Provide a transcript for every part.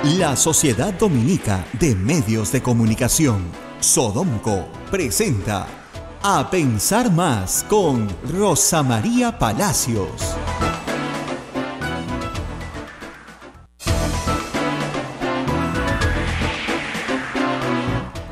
La Sociedad Dominica de Medios de Comunicación, Sodomco, presenta A Pensar Más con Rosa María Palacios.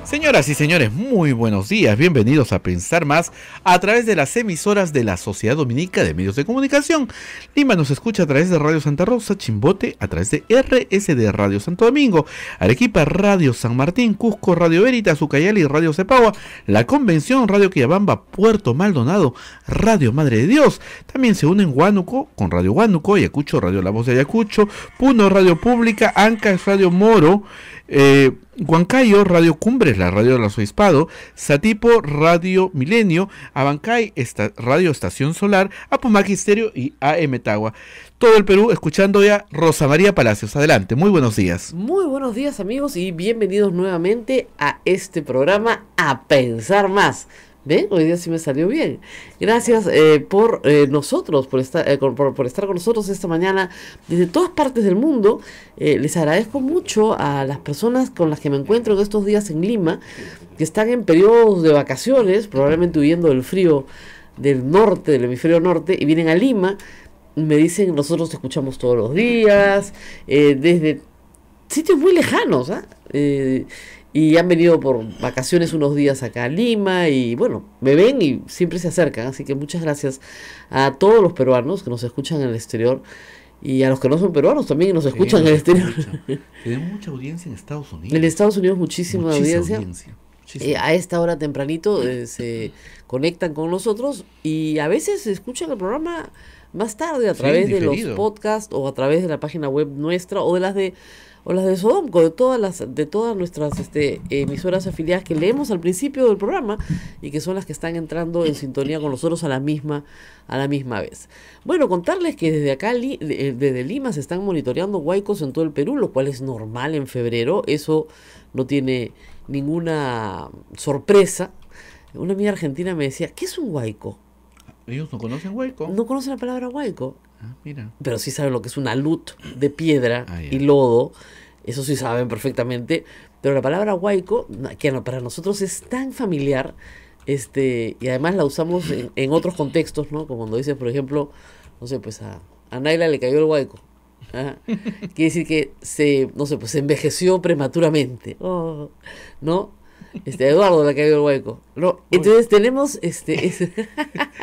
Señoras y señores, muy buenos días, bienvenidos a Pensar Más a través de las emisoras de la Sociedad Dominica de Medios de Comunicación. Lima nos escucha a través de Radio Santa Rosa, Chimbote a través de RSD Radio Santo Domingo, Arequipa Radio San Martín, Cusco Radio Veritas, Ucayali Radio Cepagua, La Convención Radio Quillabamba, Puerto Maldonado, Radio Madre de Dios. También se unen Huánuco con Radio Huánuco, Ayacucho Radio La Voz de Ayacucho, Puno Radio Pública, Ancash Radio Moro, Huancayo Radio Cumbres, la radio del Arzobispado, Satipo Radio Milenio, Abancay Radio Estación Solar, Apumaqui Stereo y AM Tagua. Todo el Perú escuchando ya Rosa María Palacios. Adelante, muy buenos días. Muy buenos días, amigos, y bienvenidos nuevamente a este programa A Pensar Más. ¿Ven? Hoy día sí me salió bien. Gracias por estar con nosotros esta mañana desde todas partes del mundo. Les agradezco mucho a las personas con las que me encuentro en estos días en Lima, que están en periodos de vacaciones, probablemente huyendo del frío del norte, del hemisferio norte, y vienen a Lima. Me dicen, nosotros te escuchamos todos los días, desde sitios muy lejanos, y han venido por vacaciones unos días acá a Lima y bueno, me ven y siempre se acercan, así que muchas gracias a todos los peruanos que nos escuchan en el exterior y a los que no son peruanos también nos escuchan en el exterior. Tenemos mucha audiencia en Estados Unidos. En Estados Unidos muchísima audiencia. A esta hora tempranito se conectan con nosotros y a veces se escuchan el programa más tarde a través de los podcasts o a través de la página web nuestra o de las de Sodomco, de todas nuestras emisoras afiliadas que leemos al principio del programa y que son las que están entrando en sintonía con nosotros a la misma vez. Bueno, contarles que desde acá, desde Lima, se están monitoreando huaicos en todo el Perú, lo cual es normal en febrero, eso no tiene ninguna sorpresa. Una amiga argentina me decía, ¿qué es un huaico? ¿Ellos no conocen huaico? No conocen la palabra huaico. Mira. Pero sí saben lo que es una lut de piedra y lodo. Eso sí saben perfectamente. Pero la palabra huaico, que para nosotros es tan familiar, y además la usamos en otros contextos, ¿no? Como cuando dices, por ejemplo, no sé, pues a Naila le cayó el huaico. Quiere decir que se envejeció prematuramente. ¿No? Eduardo le cayó el hueco. No, entonces tenemos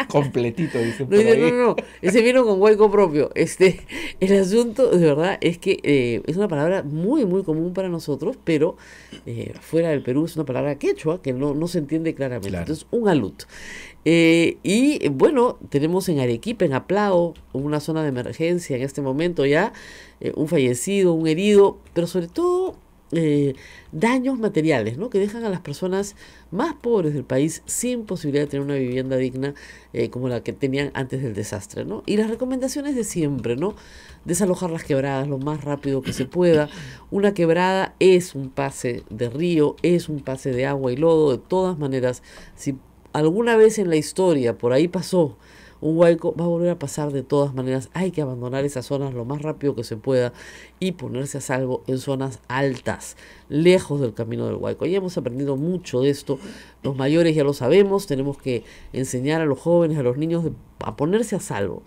completito, dicen por ahí. No, ese vino con hueco propio. El asunto, de verdad, es que es una palabra muy, muy común para nosotros, pero fuera del Perú es una palabra quechua que no se entiende claramente. Claro. Entonces, un alut. Y bueno, tenemos en Arequipa, en Aplao, una zona de emergencia en este momento ya, un fallecido, un herido, pero sobre todo daños materiales, ¿no? Que dejan a las personas más pobres del país sin posibilidad de tener una vivienda digna como la que tenían antes del desastre, ¿no? Y las recomendaciones de siempre, ¿no? Desalojar las quebradas lo más rápido que se pueda. Una quebrada es un pase de río, es un pase de agua y lodo. De todas maneras, si alguna vez en la historia por ahí pasó un huaico, va a volver a pasar de todas maneras. Hay que abandonar esas zonas lo más rápido que se pueda y ponerse a salvo en zonas altas, lejos del camino del huaico. Ya hemos aprendido mucho de esto, los mayores ya lo sabemos, tenemos que enseñar a los jóvenes, a los niños a ponerse a salvo.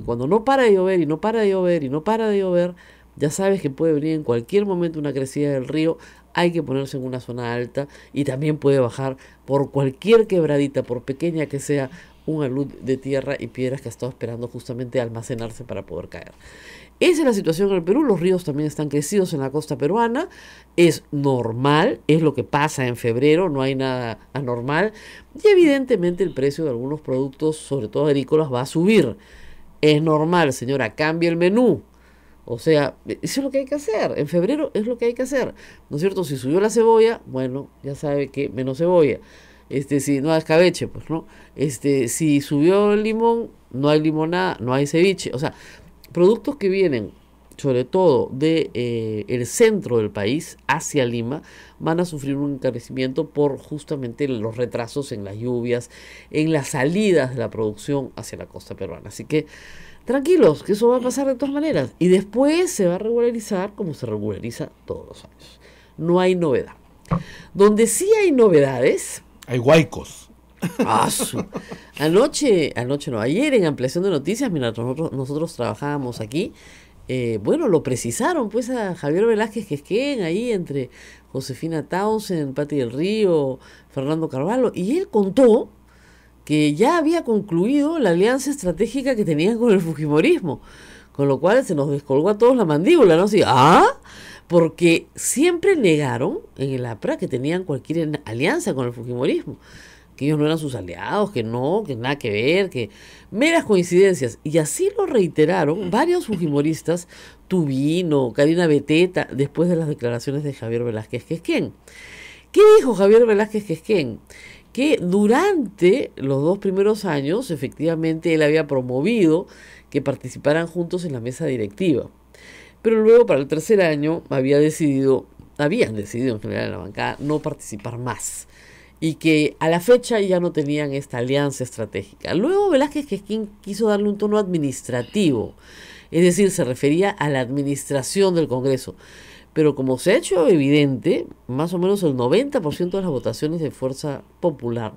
Cuando no para de llover y no para de llover y no para de llover, ya sabes que puede venir en cualquier momento una crecida del río. Hay que ponerse en una zona alta y también puede bajar por cualquier quebradita, por pequeña que sea, un alud de tierra y piedras que ha estado esperando justamente almacenarse para poder caer. Esa es la situación en el Perú. Los ríos también están crecidos en la costa peruana. Es normal, es lo que pasa en febrero, no hay nada anormal. Y evidentemente el precio de algunos productos, sobre todo agrícolas, va a subir. Es normal, señora, cambie el menú. O sea, eso es lo que hay que hacer. En febrero es lo que hay que hacer. ¿No es cierto? Si subió la cebolla, bueno, ya sabe que menos cebolla. Si no hay escabeche, pues no. Si subió el limón, no hay limonada, no hay ceviche. O sea, productos que vienen sobre todo de el centro del país hacia Lima van a sufrir un encarecimiento por justamente los retrasos en las lluvias, en las salidas de la producción hacia la costa peruana. Así que tranquilos, que eso va a pasar de todas maneras. Y después se va a regularizar como se regulariza todos los años. No hay novedad. Donde sí hay novedades... Hay huaicos. Ayer en Ampliación de Noticias, mientras nosotros trabajábamos aquí, bueno, lo precisaron pues a Javier Velázquez Quesquén, ahí entre Josefina Tausen, Pati del Río, Fernando Carvalho, y él contó que ya había concluido la alianza estratégica que tenían con el fujimorismo, con lo cual se nos descolgó a todos la mandíbula, ¿no? Así, porque siempre negaron en el APRA que tenían cualquier alianza con el fujimorismo, que ellos no eran sus aliados, que nada que ver, que meras coincidencias. Y así lo reiteraron varios fujimoristas, Tubino, Karina Beteta, después de las declaraciones de Javier Velázquez Quesquén. ¿Qué dijo Javier Velázquez Quesquén? Que durante los 2 primeros años, efectivamente, él había promovido que participaran juntos en la mesa directiva. Pero luego, para el 3er año, habían decidido en general en la bancada no participar más. Y que a la fecha ya no tenían esta alianza estratégica. Luego Velázquez Quesquén quiso darle un tono administrativo, es decir, se refería a la administración del Congreso. Pero como se ha hecho evidente, más o menos el 90% de las votaciones de Fuerza Popular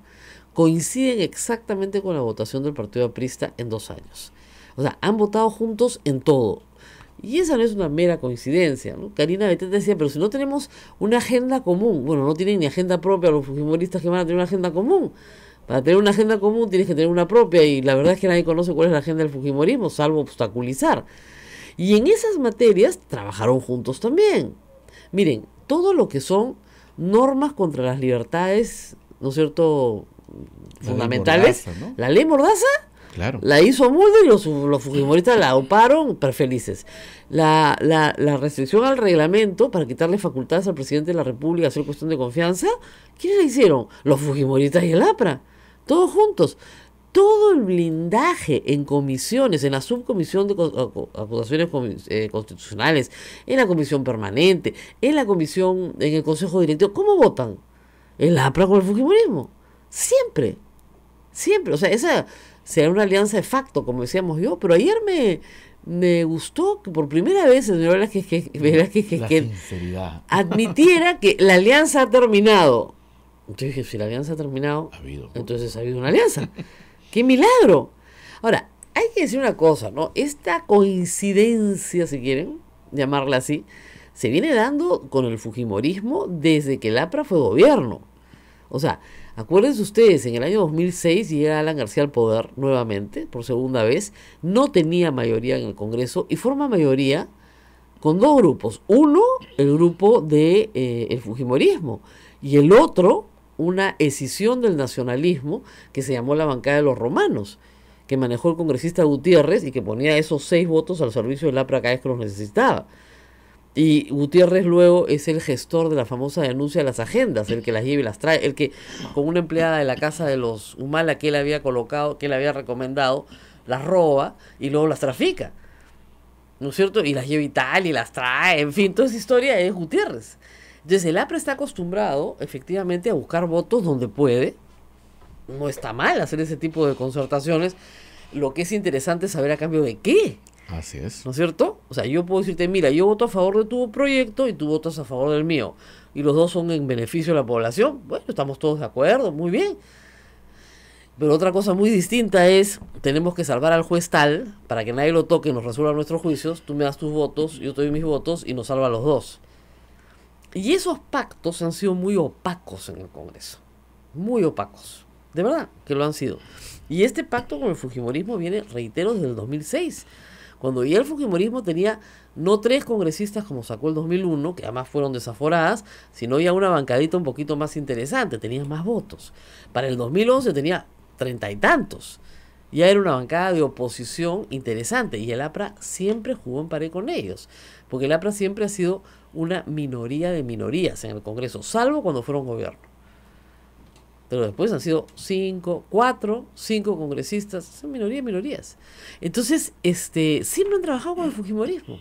coinciden exactamente con la votación del Partido Aprista en 2 años. O sea, han votado juntos en todo. Y esa no es una mera coincidencia, ¿no? Karina Beteta decía, pero si no tenemos una agenda común, bueno, no tienen ni agenda propia los fujimoristas que van a tener una agenda común. Para tener una agenda común tienes que tener una propia, y la verdad es que nadie conoce cuál es la agenda del fujimorismo, salvo obstaculizar. Y en esas materias trabajaron juntos también. Miren, todo lo que son normas contra las libertades, ¿no es cierto?, fundamentales. Mordaza, ¿no? La ley Mordaza, Claro. la hizo Mulder y los fujimoristas la auparon, pero felices. La restricción al reglamento para quitarle facultades al presidente de la República, hacer cuestión de confianza, ¿quiénes la hicieron? Los fujimoristas y el APRA, todos juntos. Todo el blindaje en comisiones, en la subcomisión de acusaciones constitucionales, en la comisión permanente, en el consejo directivo, ¿cómo votan? El APRA con el fujimorismo. Siempre. O sea, esa será una alianza de facto, como decíamos yo, pero ayer me gustó que por primera vez el señor Velázquez admitiera que la alianza ha terminado. Entonces dije, si la alianza ha terminado, entonces ha habido una alianza. ¡Qué milagro! Ahora, hay que decir una cosa, ¿no? Esta coincidencia, si quieren llamarla así, se viene dando con el fujimorismo desde que el APRA fue gobierno. O sea, acuérdense ustedes, en el año 2006 llega Alan García al poder nuevamente, por segunda vez, no tenía mayoría en el Congreso y forma mayoría con 2 grupos. Uno, el grupo de el fujimorismo, y el otro, una escisión del nacionalismo que se llamó la bancada de los romanos, que manejó el congresista Gutiérrez y que ponía esos 6 votos al servicio del APRA cada vez que los necesitaba. Y Gutiérrez luego es el gestor de la famosa denuncia de las agendas, el que las lleva y las trae, el que con una empleada de la casa de los Humala que él había colocado, que él había recomendado, las roba y luego las trafica, ¿no es cierto? Y las lleva a Italia y las trae, en fin, toda esa historia es Gutiérrez. Entonces el APRA está acostumbrado efectivamente a buscar votos donde puede. No está mal hacer ese tipo de concertaciones. Lo que es interesante es saber a cambio de qué. Así es. ¿No es cierto? O sea, yo puedo decirte, mira, yo voto a favor de tu proyecto y tú votas a favor del mío. Y los dos son en beneficio de la población. Bueno, estamos todos de acuerdo, muy bien. Pero otra cosa muy distinta es, tenemos que salvar al juez tal, para que nadie lo toque y nos resuelva nuestros juicios. Tú me das tus votos, yo te doy mis votos y nos salva a los dos. Y esos pactos han sido muy opacos en el Congreso. Muy opacos. De verdad que lo han sido. Y este pacto con el fujimorismo viene, reitero, desde el 2006. Cuando ya el fujimorismo tenía no 3 congresistas como sacó el 2001, que además fueron desaforadas, sino ya una bancadita un poquito más interesante, tenía más votos. Para el 2011 tenía 30 y tantos. Ya era una bancada de oposición interesante. Y el APRA siempre jugó en pared con ellos. Porque el APRA siempre ha sido una minoría de minorías en el Congreso, salvo cuando fueron gobierno. Pero después han sido 4, 5 congresistas, son minorías. Entonces, siempre han trabajado con el fujimorismo.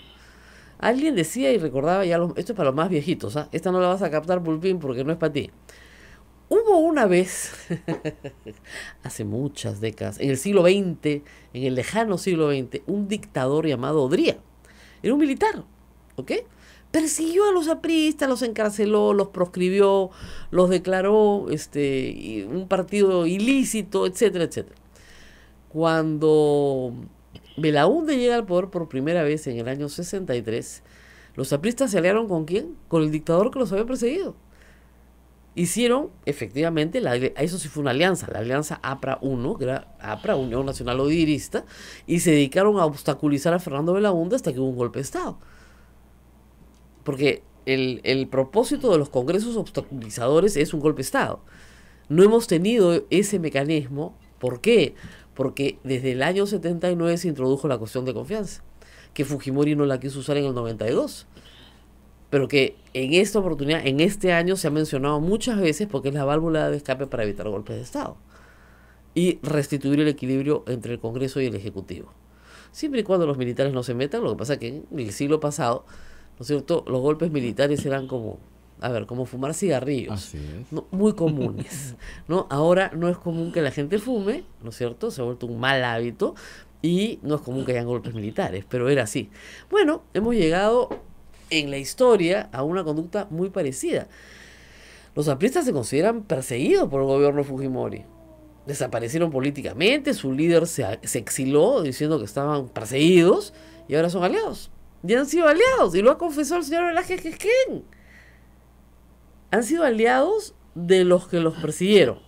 Alguien decía y recordaba, esto es para los más viejitos, esta no la vas a captar, Pulpín, porque no es para ti. Hubo una vez, hace muchas décadas, en el siglo XX, en el lejano siglo XX, un dictador llamado Odría. Era un militar, ¿ok? Persiguió a los apristas, los encarceló, los proscribió, los declaró un partido ilícito, etcétera, etcétera. Cuando Belaúnde llega al poder por primera vez en el año 63, los apristas se aliaron ¿con quién? Con el dictador que los había perseguido. Hicieron, efectivamente, eso sí fue una alianza, la alianza APRA-1, que era APRA, Unión Nacional Odigrista, y se dedicaron a obstaculizar a Fernando Belaúnde hasta que hubo un golpe de Estado. Porque el propósito de los congresos obstaculizadores es un golpe de Estado. No hemos tenido ese mecanismo. ¿Por qué? Porque desde el año 79 se introdujo la cuestión de confianza, que Fujimori no la quiso usar en el 92. Pero que en esta oportunidad, en este año, se ha mencionado muchas veces porque es la válvula de escape para evitar golpes de Estado y restituir el equilibrio entre el Congreso y el Ejecutivo. Siempre y cuando los militares no se metan, lo que pasa es que en el siglo pasado, ¿no es cierto?, los golpes militares eran como fumar cigarrillos. Así es. ¿No? Muy comunes, ¿no? Ahora no es común que la gente fume, ¿no es cierto? Se ha vuelto un mal hábito y no es común que hayan golpes militares, pero era así. Bueno, hemos llegado en la historia a una conducta muy parecida. Los apristas se consideran perseguidos por el gobierno de Fujimori. Desaparecieron políticamente, su líder se exiló diciendo que estaban perseguidos y ahora son aliados. Ya han sido aliados y lo ha confesado el señor Velázquez Quisquén. Han sido aliados de los que los persiguieron.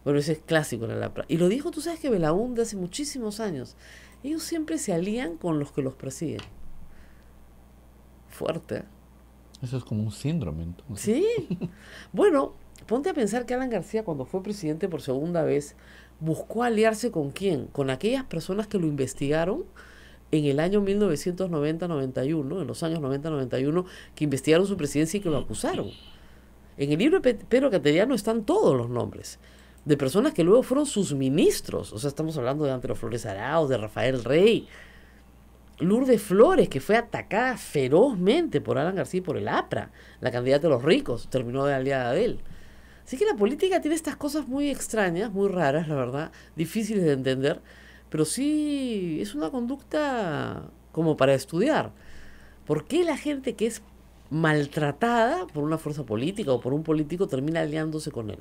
Bueno, ese es clásico en el APRA. Y lo dijo, tú sabes que Belaúnde hace muchísimos años. Ellos siempre se alían con los que los persiguen. Fuerte, ¿eh? Eso es como un síndrome, entonces. Sí. Bueno, ponte a pensar que Alan García, cuando fue presidente por segunda vez, buscó aliarse ¿con quién? Con aquellas personas que lo investigaron en el año 1990-91, en los años 90-91, que investigaron su presidencia y que lo acusaron. En el libro de Pedro Cateriano están todos los nombres de personas que luego fueron sus ministros. O sea, estamos hablando de Antero Flores Arauz, de Rafael Rey, Lourdes Flores, que fue atacada ferozmente por Alan García y por el APRA, la candidata de los ricos, terminó de aliada de él. Así que la política tiene estas cosas muy extrañas, muy raras, la verdad, difíciles de entender, pero sí es una conducta como para estudiar. ¿Por qué la gente que es maltratada por una fuerza política o por un político termina aliándose con él?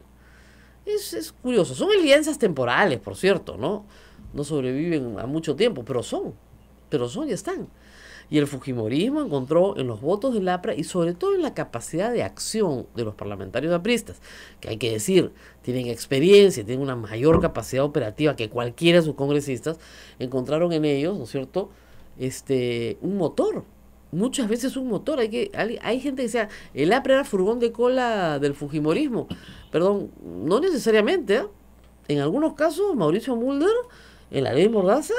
Es curioso. Son alianzas temporales, por cierto, ¿no? No sobreviven a mucho tiempo, pero son y están. Y el fujimorismo encontró en los votos del APRA y sobre todo en la capacidad de acción de los parlamentarios apristas, que hay que decir, tienen experiencia, tienen una mayor capacidad operativa que cualquiera de sus congresistas, encontraron en ellos, ¿no es cierto?, un motor. Muchas veces un motor. Hay gente que decía, el APRA era furgón de cola del fujimorismo. Perdón, no necesariamente, ¿eh? En algunos casos, Mauricio Mulder, en la ley Mordaza,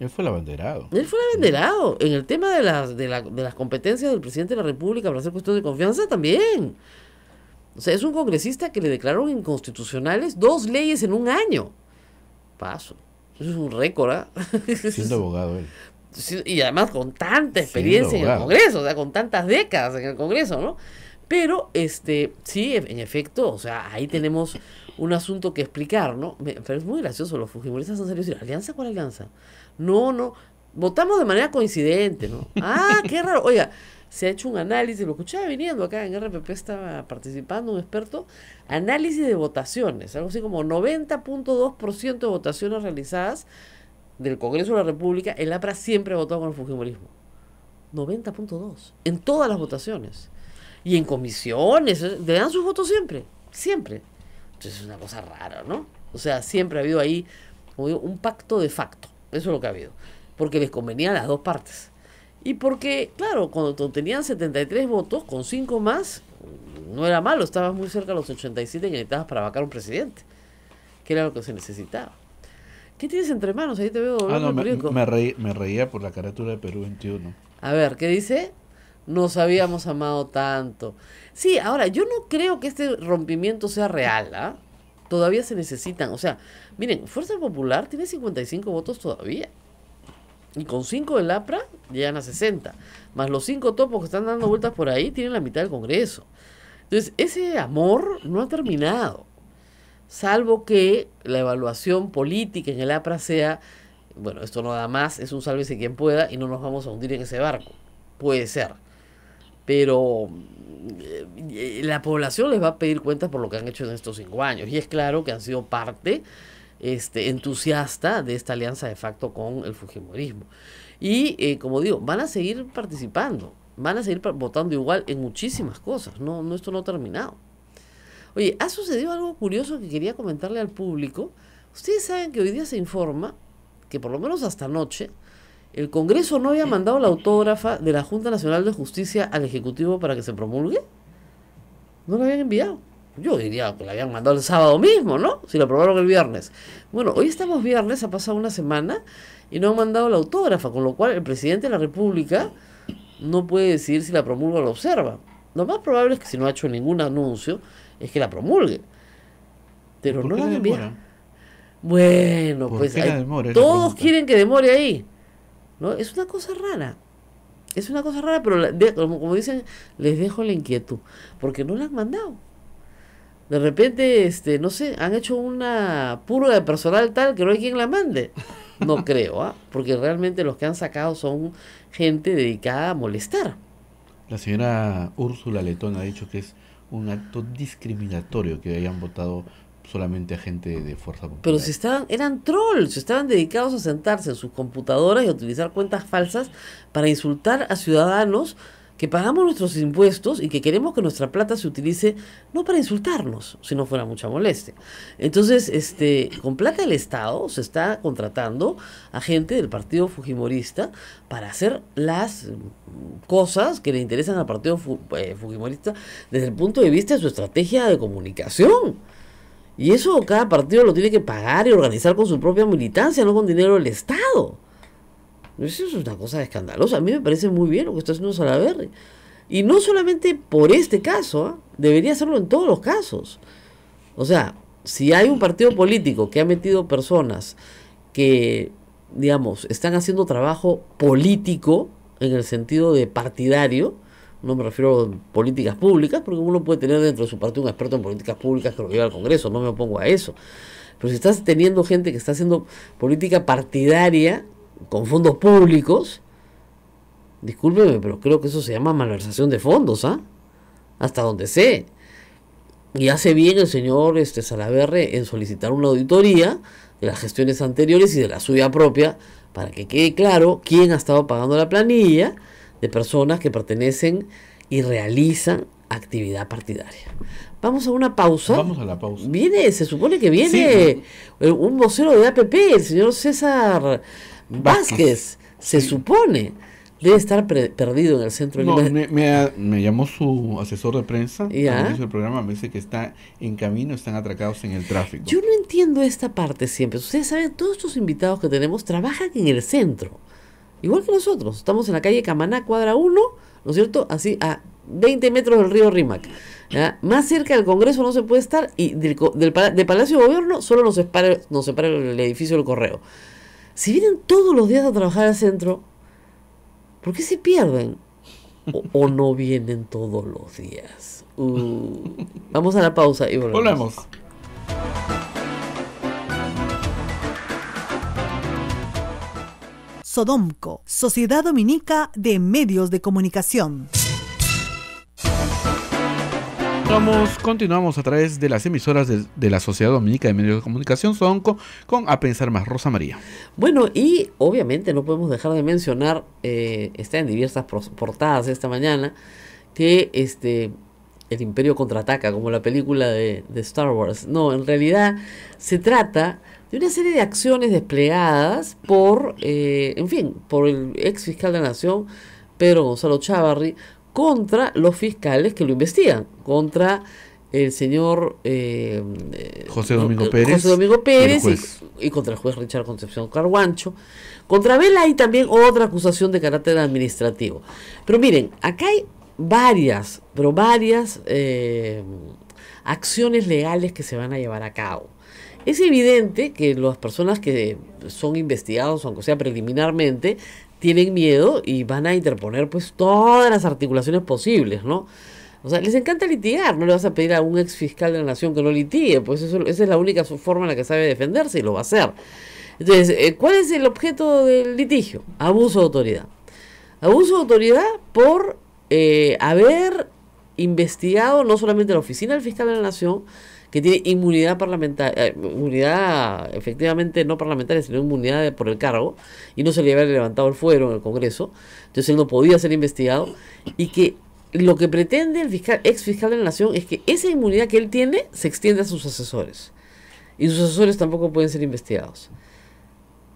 Él fue el abanderado. él fue el abanderado. En el tema de las competencias del presidente de la República para hacer cuestión de confianza, también. O sea, es un congresista que le declararon inconstitucionales 2 leyes en un año. Paso. Eso es un récord, ¿eh? Siendo abogado él. Y además con tanta experiencia en el Congreso, o sea, con tantas décadas en el Congreso, ¿no? Pero, sí, en efecto, o sea, ahí tenemos un asunto que explicar, ¿no? Pero es muy gracioso, los fujimoristas han salido a decir, ¿alianza? ¿Cuál alianza? No, votamos de manera coincidente, ¿no? Ah, qué raro. Oiga, se ha hecho un análisis, lo escuchaba viniendo acá en RPP, estaba participando un experto, análisis de votaciones, algo así como 90.2% de votaciones realizadas del Congreso de la República, el APRA siempre ha votado con el fujimorismo. 90.2%. En todas las votaciones. Y en comisiones, le dan sus votos siempre. Entonces es una cosa rara, ¿no? O sea, siempre ha habido ahí, como digo, un pacto de facto. Eso es lo que ha habido. Porque les convenía a las dos partes. Y porque, claro, cuando tenían 73 votos, con 5 más, no era malo. Estabas muy cerca de los 87 que necesitabas para vacar un presidente. Que era lo que se necesitaba. ¿Qué tienes entre manos? Ahí te veo doblando el periódico. Me reía por la carátula de Perú 21. A ver, ¿qué dice? Nos habíamos amado tanto. Sí, ahora, yo no creo que este rompimiento sea real, ¿ah? Todavía se necesitan. O sea, miren, Fuerza Popular tiene 55 votos todavía. Y con 5 del APRA llegan a 60. Más los 5 topos que están dando vueltas por ahí, tienen la mitad del Congreso. Entonces, ese amor no ha terminado, salvo que la evaluación política en el APRA sea, bueno, esto no da más, es un sálvese quien pueda y no nos vamos a hundir en ese barco. Puede ser. Pero la población les va a pedir cuentas por lo que han hecho en estos 5 años. Y es claro que han sido parte entusiasta de esta alianza de facto con el fujimorismo. Y como digo, van a seguir participando, van a seguir votando igual en muchísimas cosas. No, esto no ha terminado. Oye, ha sucedido algo curioso que quería comentarle al público. Ustedes saben que hoy día se informa que por lo menos hasta anoche el Congreso no había mandado la autógrafa de la Junta Nacional de Justicia al Ejecutivo para que se promulgue. No la habían enviado. Yo diría que la habían mandado el sábado mismo, ¿no? Si la aprobaron el viernes. Bueno, hoy estamos viernes, ha pasado una semana y no han mandado la autógrafa, con lo cual el presidente de la República no puede decidir si la promulga o la observa. Lo más probable es que si no ha hecho ningún anuncio, es que la promulgue. Pero no la han enviado. Bueno, pues todos quieren que demore ahí, ¿no? Es una cosa rara. Es una cosa rara, pero como dicen, les dejo la inquietud, porque no la han mandado. De repente, no sé, han hecho una purga de personal tal que no hay quien la mande. No creo, ¿ah? Porque realmente los que han sacado son gente dedicada a molestar. La señora Úrsula Letón ha dicho que es un acto discriminatorio que hayan votado solamente a gente de Fuerza Popular. Pero si eran trolls, estaban dedicados a sentarse en sus computadoras y a utilizar cuentas falsas para insultar a ciudadanos que pagamos nuestros impuestos y que queremos que nuestra plata se utilice no para insultarnos, si no fuera mucha molestia. Entonces, con plata del Estado se está contratando a gente del partido fujimorista para hacer las cosas que le interesan al partido fujimorista desde el punto de vista de su estrategia de comunicación. Y eso cada partido lo tiene que pagar y organizar con su propia militancia, no con dinero del Estado. Eso es una cosa escandalosa. A mí me parece muy bien lo que está haciendo Salaverry. Y no solamente por este caso, ¿eh? Debería hacerlo en todos los casos. O sea, si hay un partido político que ha metido personas que, digamos, están haciendo trabajo político en el sentido de partidario, no me refiero a políticas públicas, porque uno puede tener dentro de su partido un experto en políticas públicas que lo lleva al Congreso, no me opongo a eso. Pero si estás teniendo gente que está haciendo política partidaria con fondos públicos, discúlpeme, pero creo que eso se llama malversación de fondos, ¿ah? Hasta donde sé. Y hace bien el señor Salaverry en solicitar una auditoría de las gestiones anteriores y de la suya propia, para que quede claro quién ha estado pagando la planilla de personas que pertenecen y realizan actividad partidaria. Vamos a una pausa. Vamos a la pausa. Se supone que viene un vocero de APP, el señor César Vázquez, se supone. Debe estar perdido en el centro de Lima. Me llamó su asesor de prensa al inicio del programa, me dice que está en camino, están atracados en el tráfico. Yo no entiendo esta parte siempre. Ustedes saben, todos estos invitados que tenemos trabajan en el centro, igual que nosotros. Estamos en la calle Camaná, cuadra 1, ¿no es cierto? Así a 20 metros del río Rímac. ¿Ya? Más cerca del Congreso no se puede estar, y de Palacio de Gobierno solo nos separa el edificio del Correo. Si vienen todos los días a trabajar al centro, ¿por qué se pierden? O no vienen todos los días. Vamos a la pausa y volvemos. Sodomco, Sociedad Dominica de Medios de Comunicación. Continuamos a través de las emisoras de la Sociedad Dominica de Medios de Comunicación, Sodomco, con A Pensar Más, Rosa María. Bueno, y obviamente no podemos dejar de mencionar, está en diversas portadas esta mañana, que el Imperio contraataca, como la película de Star Wars. No, en realidad se trata de una serie de acciones desplegadas por el ex fiscal de la Nación, Pedro Gonzalo Chávarri, contra los fiscales que lo investigan, contra el señor José Domingo Pérez y contra el juez Richard Concepción Carguancho. Contra Vela hay también otra acusación de carácter administrativo. Pero miren, acá hay varias acciones legales que se van a llevar a cabo. Es evidente que las personas que son investigados, aunque sea preliminarmente, tienen miedo y van a interponer pues todas las articulaciones posibles, ¿no? O sea, les encanta litigar, no le vas a pedir a un ex fiscal de la nación que no litigue, pues esa es la única forma en la que sabe defenderse y lo va a hacer. Entonces, ¿cuál es el objeto del litigio? Abuso de autoridad. Abuso de autoridad por haber investigado no solamente la oficina del fiscal de la nación, que tiene inmunidad parlamentaria, inmunidad efectivamente no parlamentaria, sino inmunidad por el cargo, y no se le había levantado el fuero en el Congreso, entonces él no podía ser investigado, y que lo que pretende el ex fiscal de la nación es que esa inmunidad que él tiene se extienda a sus asesores, y sus asesores tampoco pueden ser investigados.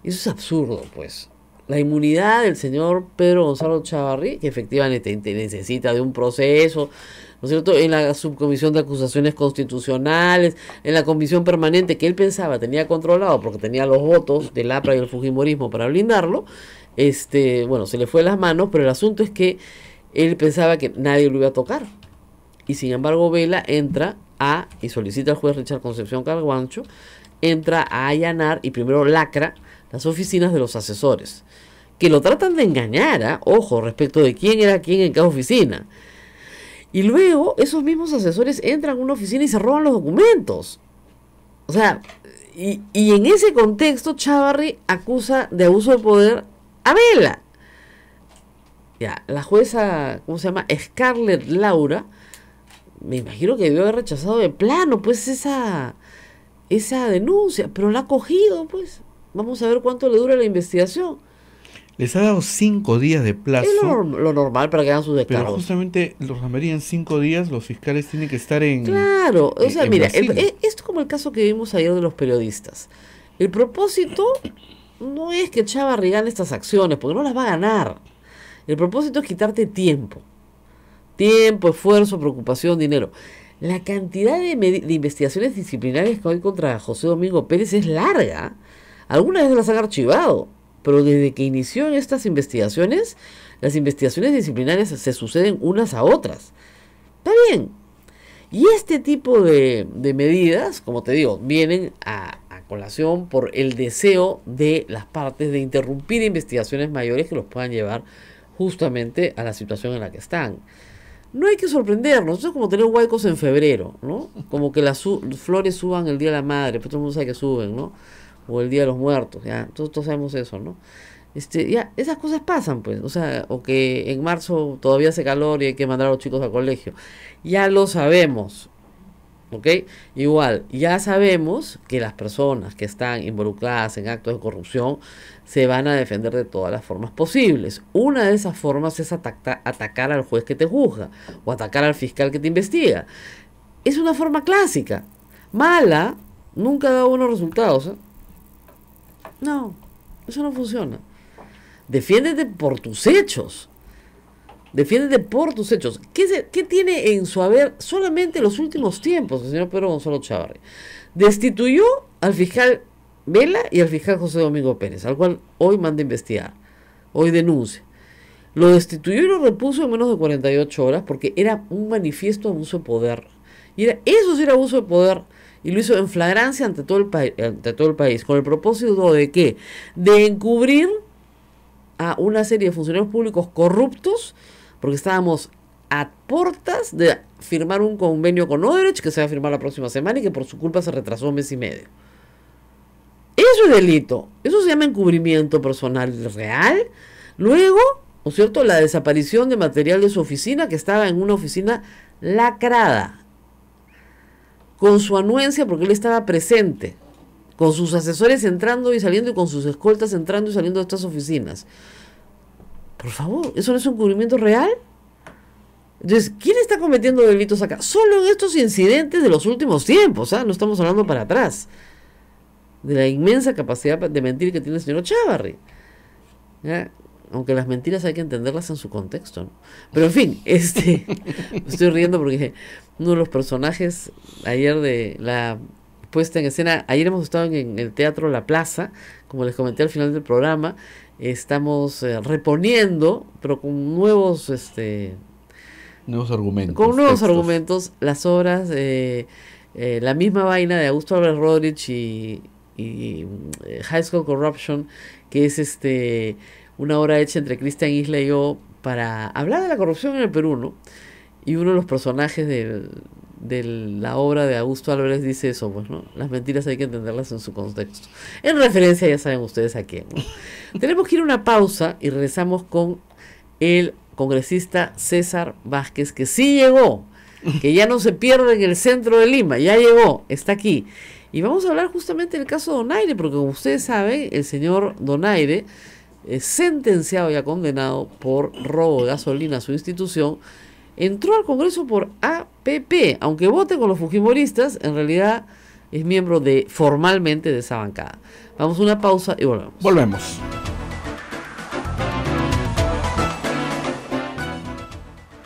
Eso es absurdo, pues. La inmunidad del señor Pedro Gonzalo Chávarri, que efectivamente necesita de un proceso, ¿no es cierto?, en la subcomisión de acusaciones constitucionales, en la comisión permanente que él pensaba tenía controlado porque tenía los votos del APRA y el Fujimorismo para blindarlo, bueno, se le fue de las manos, pero el asunto es que él pensaba que nadie lo iba a tocar. Y sin embargo Vela entra y solicita al juez Richard Concepción Carguancho, entra a allanar y primero lacra las oficinas de los asesores, que lo tratan de engañar, ojo, respecto de quién era quién en cada oficina. Y luego esos mismos asesores entran a una oficina y se roban los documentos. O sea, y en ese contexto Chávarri acusa de abuso de poder a Vela. Ya, la jueza, ¿cómo se llama? Scarlett Laura, me imagino que debió haber rechazado de plano, pues, esa denuncia, pero la ha cogido, pues. Vamos a ver cuánto le dura la investigación. Les ha dado 5 días de plazo. Es lo normal para que hagan sus descargos. Pero justamente los María, en 5 días los fiscales tienen que estar en... Claro, o sea, mira, Brasil. esto es como el caso que vimos ayer de los periodistas. El propósito no es que Chávarri gane estas acciones, porque no las va a ganar. El propósito es quitarte tiempo. Tiempo, esfuerzo, preocupación, dinero. La cantidad de investigaciones disciplinarias que hay contra José Domingo Pérez es larga. Algunas veces las han archivado, pero desde que inició en estas investigaciones, las investigaciones disciplinarias se suceden unas a otras. Está bien. Y este tipo de medidas, como te digo, vienen a colación por el deseo de las partes de interrumpir investigaciones mayores que los puedan llevar justamente a la situación en la que están. No hay que sorprendernos, eso es como tener huaicos en febrero, ¿no? Como que las flores suban el Día de la Madre, pues todo el mundo sabe que suben, ¿no? O el Día de los Muertos, ya, todos sabemos eso, ¿no? Ya, esas cosas pasan, pues, o sea, o que en marzo todavía hace calor y hay que mandar a los chicos al colegio. Ya lo sabemos, ¿ok? Igual, ya sabemos que las personas que están involucradas en actos de corrupción se van a defender de todas las formas posibles. Una de esas formas es atacar al juez que te juzga o atacar al fiscal que te investiga. Es una forma clásica. Mala, nunca da buenos resultados, ¿eh? No, eso no funciona. Defiéndete por tus hechos. Defiéndete por tus hechos. ¿Qué tiene en su haber solamente los últimos tiempos el señor Pedro Gonzalo Chávarri? Destituyó al fiscal Vela y al fiscal José Domingo Pérez, al cual hoy manda investigar, hoy denuncia. Lo destituyó y lo repuso en menos de 48 horas porque era un manifiesto de abuso de poder. Y eso sí era abuso de poder. Y lo hizo en flagrancia ante todo el país, con el propósito de ¿qué? De encubrir a una serie de funcionarios públicos corruptos, porque estábamos a puertas de firmar un convenio con Odebrecht, que se va a firmar la próxima semana y que por su culpa se retrasó 1 mes y medio. Eso es delito, eso se llama encubrimiento personal real. Luego, ¿no es cierto?, la desaparición de material de su oficina, que estaba en una oficina lacrada, con su anuencia porque él estaba presente, con sus asesores entrando y saliendo y con sus escoltas entrando y saliendo de estas oficinas. Por favor, ¿eso no es un cubrimiento real? Entonces, ¿quién está cometiendo delitos acá? Solo en estos incidentes de los últimos tiempos, no estamos hablando para atrás, de la inmensa capacidad de mentir que tiene el señor Chávarri, ¿ya? Aunque las mentiras hay que entenderlas en su contexto, ¿no? Pero en fin, me estoy riendo porque uno de los personajes ayer de la puesta en escena, ayer hemos estado en el Teatro La Plaza, como les comenté al final del programa, estamos reponiendo, pero con nuevos argumentos. Con nuevos textos. argumentos, las obras, la misma vaina de Augusto Álvarez Rodríguez y High School Corruption, que es una obra hecha entre Cristian Isla y yo para hablar de la corrupción en el Perú, ¿no? Y uno de los personajes de la obra de Augusto Álvarez dice eso, pues, ¿no? Las mentiras hay que entenderlas en su contexto. En referencia, ya saben ustedes a quién, ¿no? Tenemos que ir a una pausa y regresamos con el congresista César Vázquez, que sí llegó, que ya no se pierde en el centro de Lima, ya llegó, está aquí. Y vamos a hablar justamente del caso Donaire, porque como ustedes saben, el señor Donaire es sentenciado y condenado por robo de gasolina a su institución. Entró al Congreso por APP, aunque vote con los fujimoristas, en realidad es miembro formalmente de esa bancada. Vamos a una pausa y volvemos. Volvemos.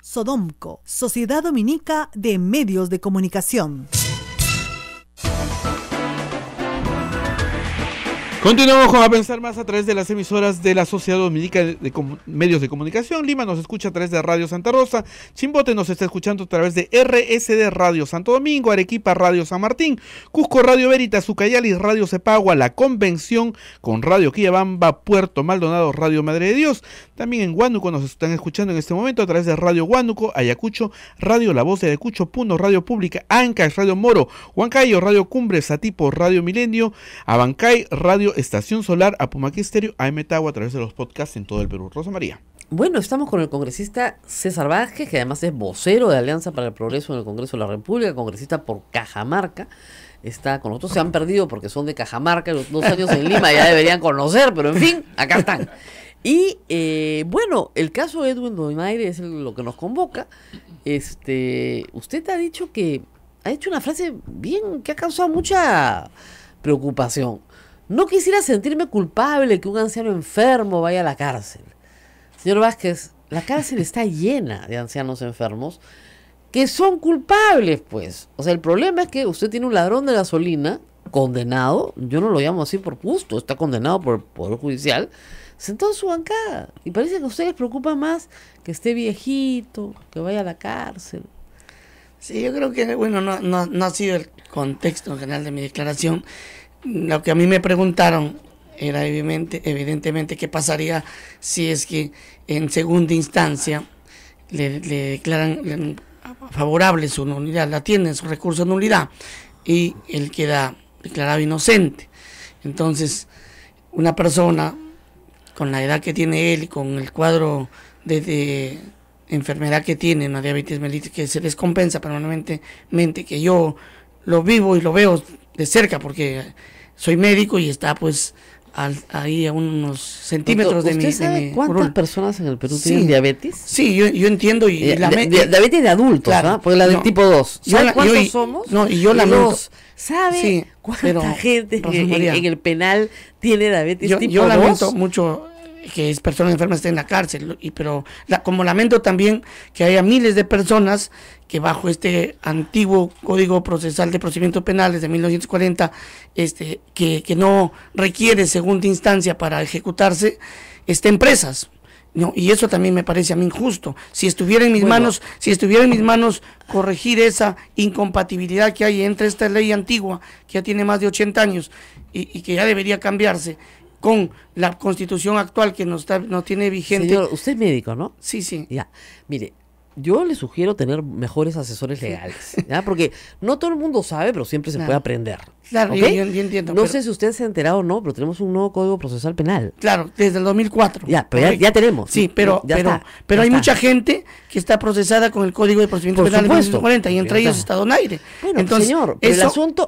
Sodomco, Sociedad Dominica de Medios de Comunicación. Continuamos con A Pensar Más a través de las emisoras de la Sociedad Dominica de Medios de Comunicación. Lima nos escucha a través de Radio Santa Rosa, Chimbote nos está escuchando a través de RSD Radio Santo Domingo, Arequipa Radio San Martín, Cusco Radio Veritas, Ucayali Radio Cepagua, La Convención con Radio Quillabamba, Puerto Maldonado Radio Madre de Dios. También en Huánuco nos están escuchando en este momento a través de Radio Huánuco, Ayacucho, Radio La Voz de Ayacucho, Puno, Radio Pública, Ancash, Radio Moro, Huancayo, Radio Cumbre, Satipo, Radio Milenio, Abancay, Radio Estación Solar, Apumaquí Estéreo, AM Tagua a través de los podcasts en todo el Perú. Rosa María. Bueno, estamos con el congresista César Vázquez, que además es vocero de Alianza para el Progreso en el Congreso de la República, congresista por Cajamarca. Está con nosotros, se han perdido porque son de Cajamarca, los 2 años en Lima ya deberían conocer, pero en fin, acá están. Y bueno, el caso de Edwin Donaire es lo que nos convoca. Usted ha dicho que ha hecho una frase bien que ha causado mucha preocupación. No quisiera sentirme culpable que un anciano enfermo vaya a la cárcel. Señor Vázquez, la cárcel está llena de ancianos enfermos que son culpables, pues. O sea, el problema es que usted tiene un ladrón de gasolina condenado, yo no lo llamo así por gusto, está condenado por el Poder Judicial, sentado en su bancada. Y parece que a usted les preocupa más que esté viejito, que vaya a la cárcel. Sí, yo creo que, bueno, no ha sido el contexto general de mi declaración. Lo que a mí me preguntaron era evidentemente qué pasaría si es que en segunda instancia le declaran favorable su nulidad, la tienen su recurso de nulidad y él queda declarado inocente. Entonces, una persona con la edad que tiene él y con el cuadro de enfermedad que tiene, una diabetes mellitus que se descompensa permanentemente, que yo lo vivo y lo veo de cerca porque soy médico y está pues ahí a unos centímetros de mi... ¿Usted sabe cuántas personas en el Perú tienen diabetes? Sí, yo entiendo. Y diabetes de adultos, claro, ¿no? Porque la del tipo 2. ¿Sabe cuántos somos? No, y yo lamento. ¿Sabe cuánta gente en el penal tiene diabetes tipo 2? Yo lamento mucho que es personas enfermas estén en la cárcel, pero como lamento también que haya miles de personas que bajo este antiguo Código Procesal de Procedimientos Penales de 1940, que no requiere segunda instancia para ejecutarse, estén presas. No, y eso también me parece a mí injusto. Si estuviera en mis manos corregir esa incompatibilidad que hay entre esta ley antigua, que ya tiene más de 80 años, y que ya debería cambiarse, con la constitución actual que no tiene vigente. Señor, usted es médico, ¿no? Sí. Ya, mire, yo le sugiero tener mejores asesores legales, ¿ya? Porque no todo el mundo sabe, pero siempre se puede aprender. Claro, ¿okay? yo entiendo. No sé si usted se ha enterado o no, pero tenemos un nuevo Código Procesal Penal. Claro, desde el 2004. Ya, pero ya tenemos. Sí, pero hay mucha gente que está procesada con el Código de Procedimientos Penales de 1940 y entre ellos está Donaire. Bueno, entonces, señor, pero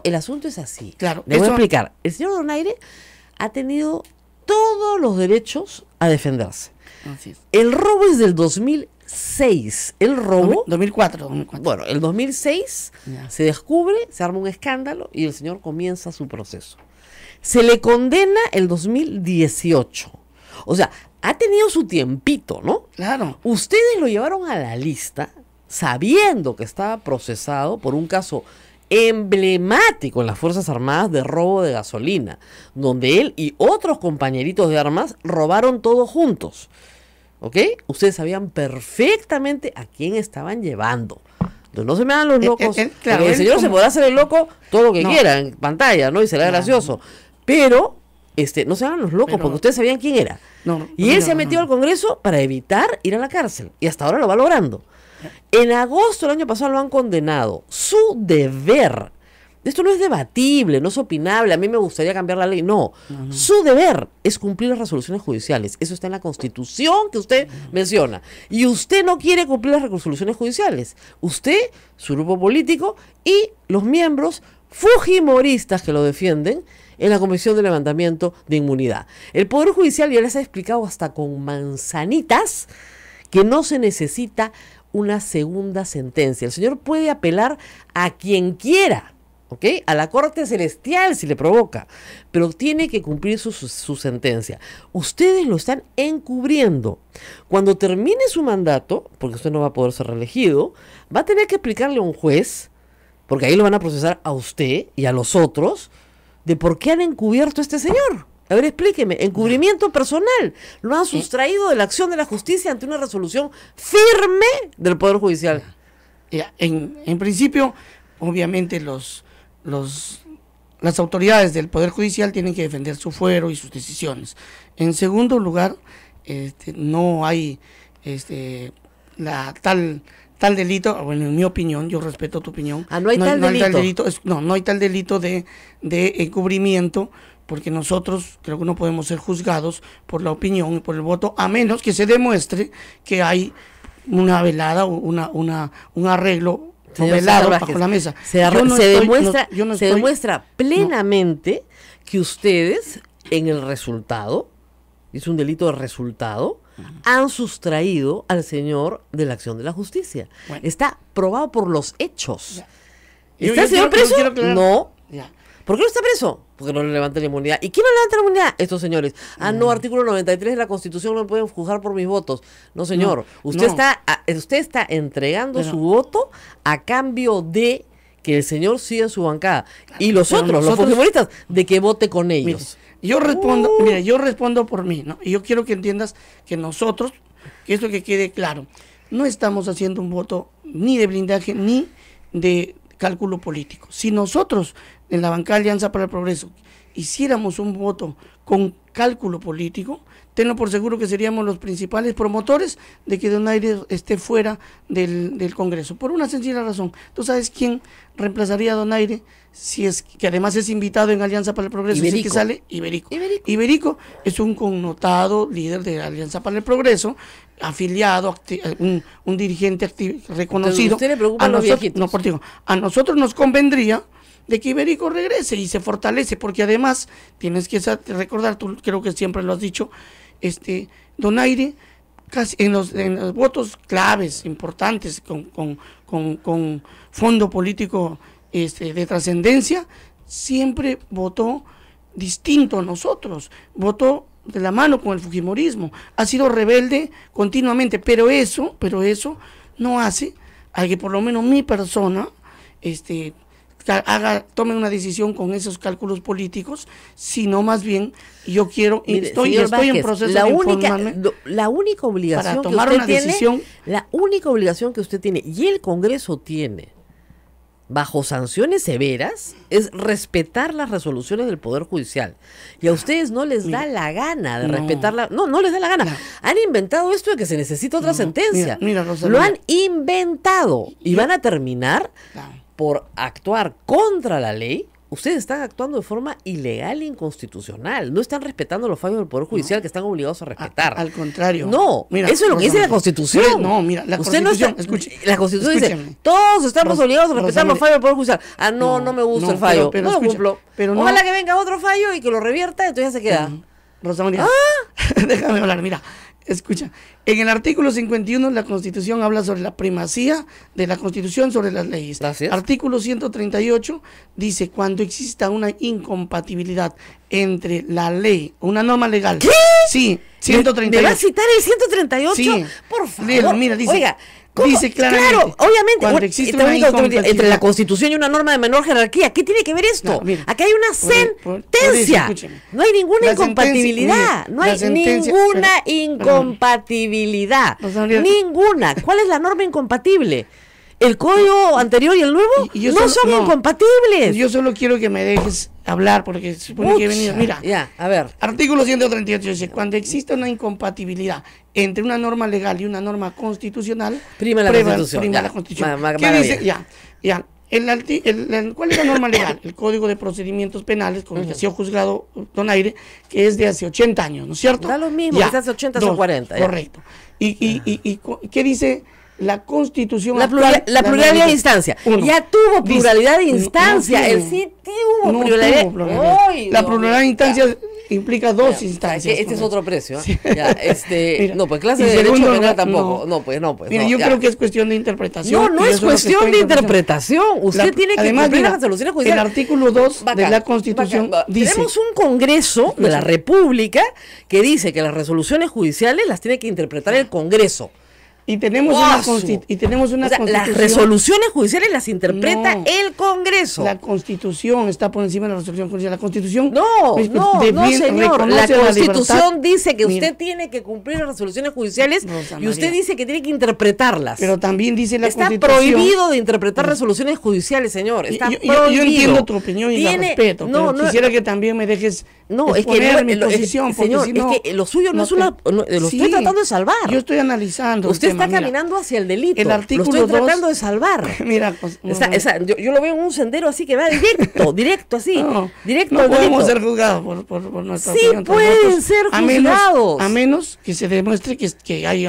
el asunto es así. Claro. Le voy a explicar. El señor Donaire ha tenido todos los derechos a defenderse. Así es. El robo es del 2006. El robo... 2004. Bueno, el 2006 se descubre, se arma un escándalo y el señor comienza su proceso. Se le condena el 2018. O sea, ha tenido su tiempito, ¿no? Claro. Ustedes lo llevaron a la lista sabiendo que estaba procesado por un caso emblemático en las Fuerzas Armadas de robo de gasolina, donde él y otros compañeritos de armas robaron todos juntos. ¿Ok? Ustedes sabían perfectamente a quién estaban llevando. Entonces no se me hagan los locos. Claro, el señor se podrá hacer el loco todo lo que quiera en pantalla, ¿no? Y será gracioso. Pero no se hagan los locos porque ustedes sabían quién era. Y él se ha metido al Congreso para evitar ir a la cárcel. Y hasta ahora lo va logrando. En agosto del año pasado lo han condenado. Su deber. Esto no es debatible, no es opinable. A mí me gustaría cambiar la ley. No. Su deber es cumplir las resoluciones judiciales. Eso está en la Constitución que usted menciona. Y usted no quiere cumplir las resoluciones judiciales. Usted, su grupo político y los miembros fujimoristas que lo defienden en la Comisión de Levantamiento de Inmunidad. El Poder Judicial ya les ha explicado hasta con manzanitas que no se necesita una segunda sentencia. El señor puede apelar a quien quiera, ¿ok? A la Corte Celestial si le provoca, pero tiene que cumplir su sentencia. Ustedes lo están encubriendo. Cuando termine su mandato, porque usted no va a poder ser reelegido, va a tener que explicarle a un juez, porque ahí lo van a procesar a usted y a los otros, de por qué han encubierto a este señor. A ver, explíqueme. Encubrimiento personal. Lo han sustraído de la acción de la justicia ante una resolución firme del Poder Judicial. Ya, en principio, obviamente las autoridades del Poder Judicial tienen que defender su fuero y sus decisiones. En segundo lugar, no hay tal delito, bueno, en mi opinión, yo respeto tu opinión. No hay tal delito. No hay tal delito de encubrimiento, porque nosotros creo que no podemos ser juzgados por la opinión y por el voto, a menos que se demuestre que hay una velada o un arreglo velado bajo la mesa. Se demuestra plenamente que ustedes, en el resultado, es un delito de resultado, han sustraído al señor de la acción de la justicia. Bueno. Está probado por los hechos. ¿Está el señor preso? No. Ya. ¿Por qué no está preso? Porque no le levanta la inmunidad. ¿Y quién no levanta la inmunidad? Estos señores. No, artículo 93 de la Constitución, no me pueden juzgar por mis votos. No, señor. Usted está entregando su voto a cambio de que el señor siga en su bancada. Y los fujimoristas, de que vote con ellos. Yo respondo por mí, ¿no? Y yo quiero que entiendas que nosotros, que esto que quede claro, no estamos haciendo un voto ni de blindaje ni de cálculo político. Si nosotros en la bancada Alianza para el Progreso hiciéramos un voto con cálculo político, tenlo por seguro que seríamos los principales promotores de que Donaire esté fuera del Congreso, por una sencilla razón. ¿Tú sabes quién reemplazaría a Donaire? Si es que además es invitado en Alianza para el Progreso, si es que sale Iberico. Iberico es un connotado líder de Alianza para el Progreso, afiliado, un dirigente reconocido. ¿Usted le preocupa a los viejitos? No, por digo, a nosotros nos convendría de que Iberico regrese y se fortalece, porque además tienes que recordar, tú creo que siempre lo has dicho, Donaire casi en los votos claves importantes con fondo político de trascendencia, siempre votó distinto a nosotros, votó de la mano con el fujimorismo, ha sido rebelde continuamente, pero eso no hace a que por lo menos mi persona tome una decisión con esos cálculos políticos, sino más bien yo quiero, estoy en proceso de informarme. La única obligación para tomar una decisión, la única obligación que usted tiene y el Congreso tiene bajo sanciones severas es respetar las resoluciones del Poder Judicial. Y a ustedes no les da la gana de respetarla. No les da la gana. Han inventado esto de que se necesita otra sentencia. Mira, Rosa, lo han inventado y van a terminar por actuar contra la ley. Ustedes están actuando de forma ilegal e inconstitucional. No están respetando los fallos del Poder Judicial que están obligados a respetar. Al contrario. No, mira, eso es lo que dice la Constitución. No, mira, la Constitución, la Constitución dice, todos estamos obligados a respetar los fallos del Poder Judicial. No me gusta el fallo. Pero no lo cumplo. Ojalá que venga otro fallo y que lo revierta, entonces ya se queda. Rosa María, déjame hablar, mira. Escucha, en el artículo 51 la Constitución habla sobre la primacía de la Constitución sobre las leyes. Gracias. Artículo 138 dice cuando exista una incompatibilidad entre la ley, una norma legal. ¿Qué? Sí, 138. ¿Me va a citar el 138? Sí. Por favor. Mira, dice. Oiga, dice claramente. Claro, obviamente. Cuando existe una incompatibilidad entre la Constitución y una norma de menor jerarquía. ¿Qué tiene que ver esto? No, mira, aquí hay una sentencia. No hay ninguna incompatibilidad. No hay ninguna incompatibilidad. Ninguna. ¿Cuál es la norma incompatible? ¿El código anterior y el nuevo? No son incompatibles. Yo solo quiero que me dejes hablar porque se supone que he venido. Mira, Ya, a ver. artículo 138 dice, cuando existe una incompatibilidad entre una norma legal y una norma constitucional, Prima la Constitución, prima ya. la Constitución. ¿Qué Maravilla. dice? Ya. ¿Cuál es la norma legal? El Código de Procedimientos Penales, con el que ha sido juzgado Donaire, que es de hace 80 años, ¿no es cierto? Da lo mismo, que es hace 80 o 40. Ya. Correcto. ¿Y qué dice la Constitución La actual? pluralidad de instancia. Uno. Ya tuvo Dice, pluralidad de instancia. no El tiene. sí tuvo No pluralidad. tuvo pluralidad. Ay, La Dios pluralidad de mío. instancias implica dos Ya, instancias. Este es otro precio. ¿eh? Sí. Ya, Mira, no, pues clase y de derecho segundo penal lugar, tampoco. No, pues. Mira, No, yo ya. creo que es cuestión de interpretación. No y es eso lo que cuestión estoy de interpretando. interpretación. Usted tiene que además, cumplir mira, las resoluciones el judiciales. artículo 2 de Bacán, la Constitución bacán. dice... Tenemos un Congreso de la República que dice que las resoluciones judiciales las tiene que interpretar el Congreso. Y tenemos una Constitución... O sea, las resoluciones judiciales las interpreta No. el Congreso. La Constitución está por encima de la resolución judicial. La Constitución... No, señor. La reconoce Constitución libertad. dice que Mira, usted tiene que cumplir las resoluciones judiciales Rosa y usted María. dice que tiene que interpretarlas. Pero también dice la Está Constitución... prohibido de interpretar resoluciones judiciales, señor. Está Yo prohibido. entiendo tu opinión y la respeto, pero quisiera que también me dejes No, es que exponer mi no, posición, porque señor, si no... es que lo suyo no es te- una... lo Sí, estoy tratando de salvar. Yo estoy analizando el Usted tema, está mira. caminando hacia el delito. El artículo lo estoy 2, tratando de salvar. Mira, pues, Yo lo veo en un sendero así que va directo así. Directo no al podemos delito. ser juzgados por nuestra Sí opinión. pueden Nosotros, ser a menos- juzgados. A menos que se demuestre que hay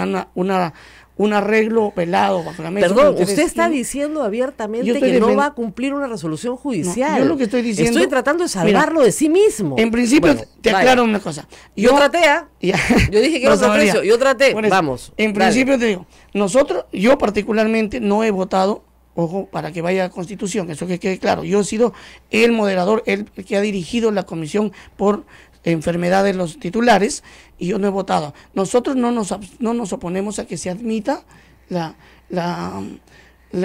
un arreglo velado bajo la mesa. Perdón, de interés. usted está Yo- diciendo yo abiertamente estoy que no defen- va a cumplir una resolución judicial. yo lo que estoy diciendo- Estoy tratando de Mira, salvarlo de sí mismo. En principio, Bueno, te vaya. aclaro una cosa. Yo traté, ¿ah? Ya. Yo dije que era Rosa otro María, precio. Yo traté. por eso, Vamos. En dale. principio te digo, yo particularmente no he votado, ojo, para que vaya a Constitución, eso que quede claro. Yo he sido el moderador, el que ha dirigido la comisión por enfermedad de los titulares y yo no he votado. Nosotros no nos oponemos a que se admita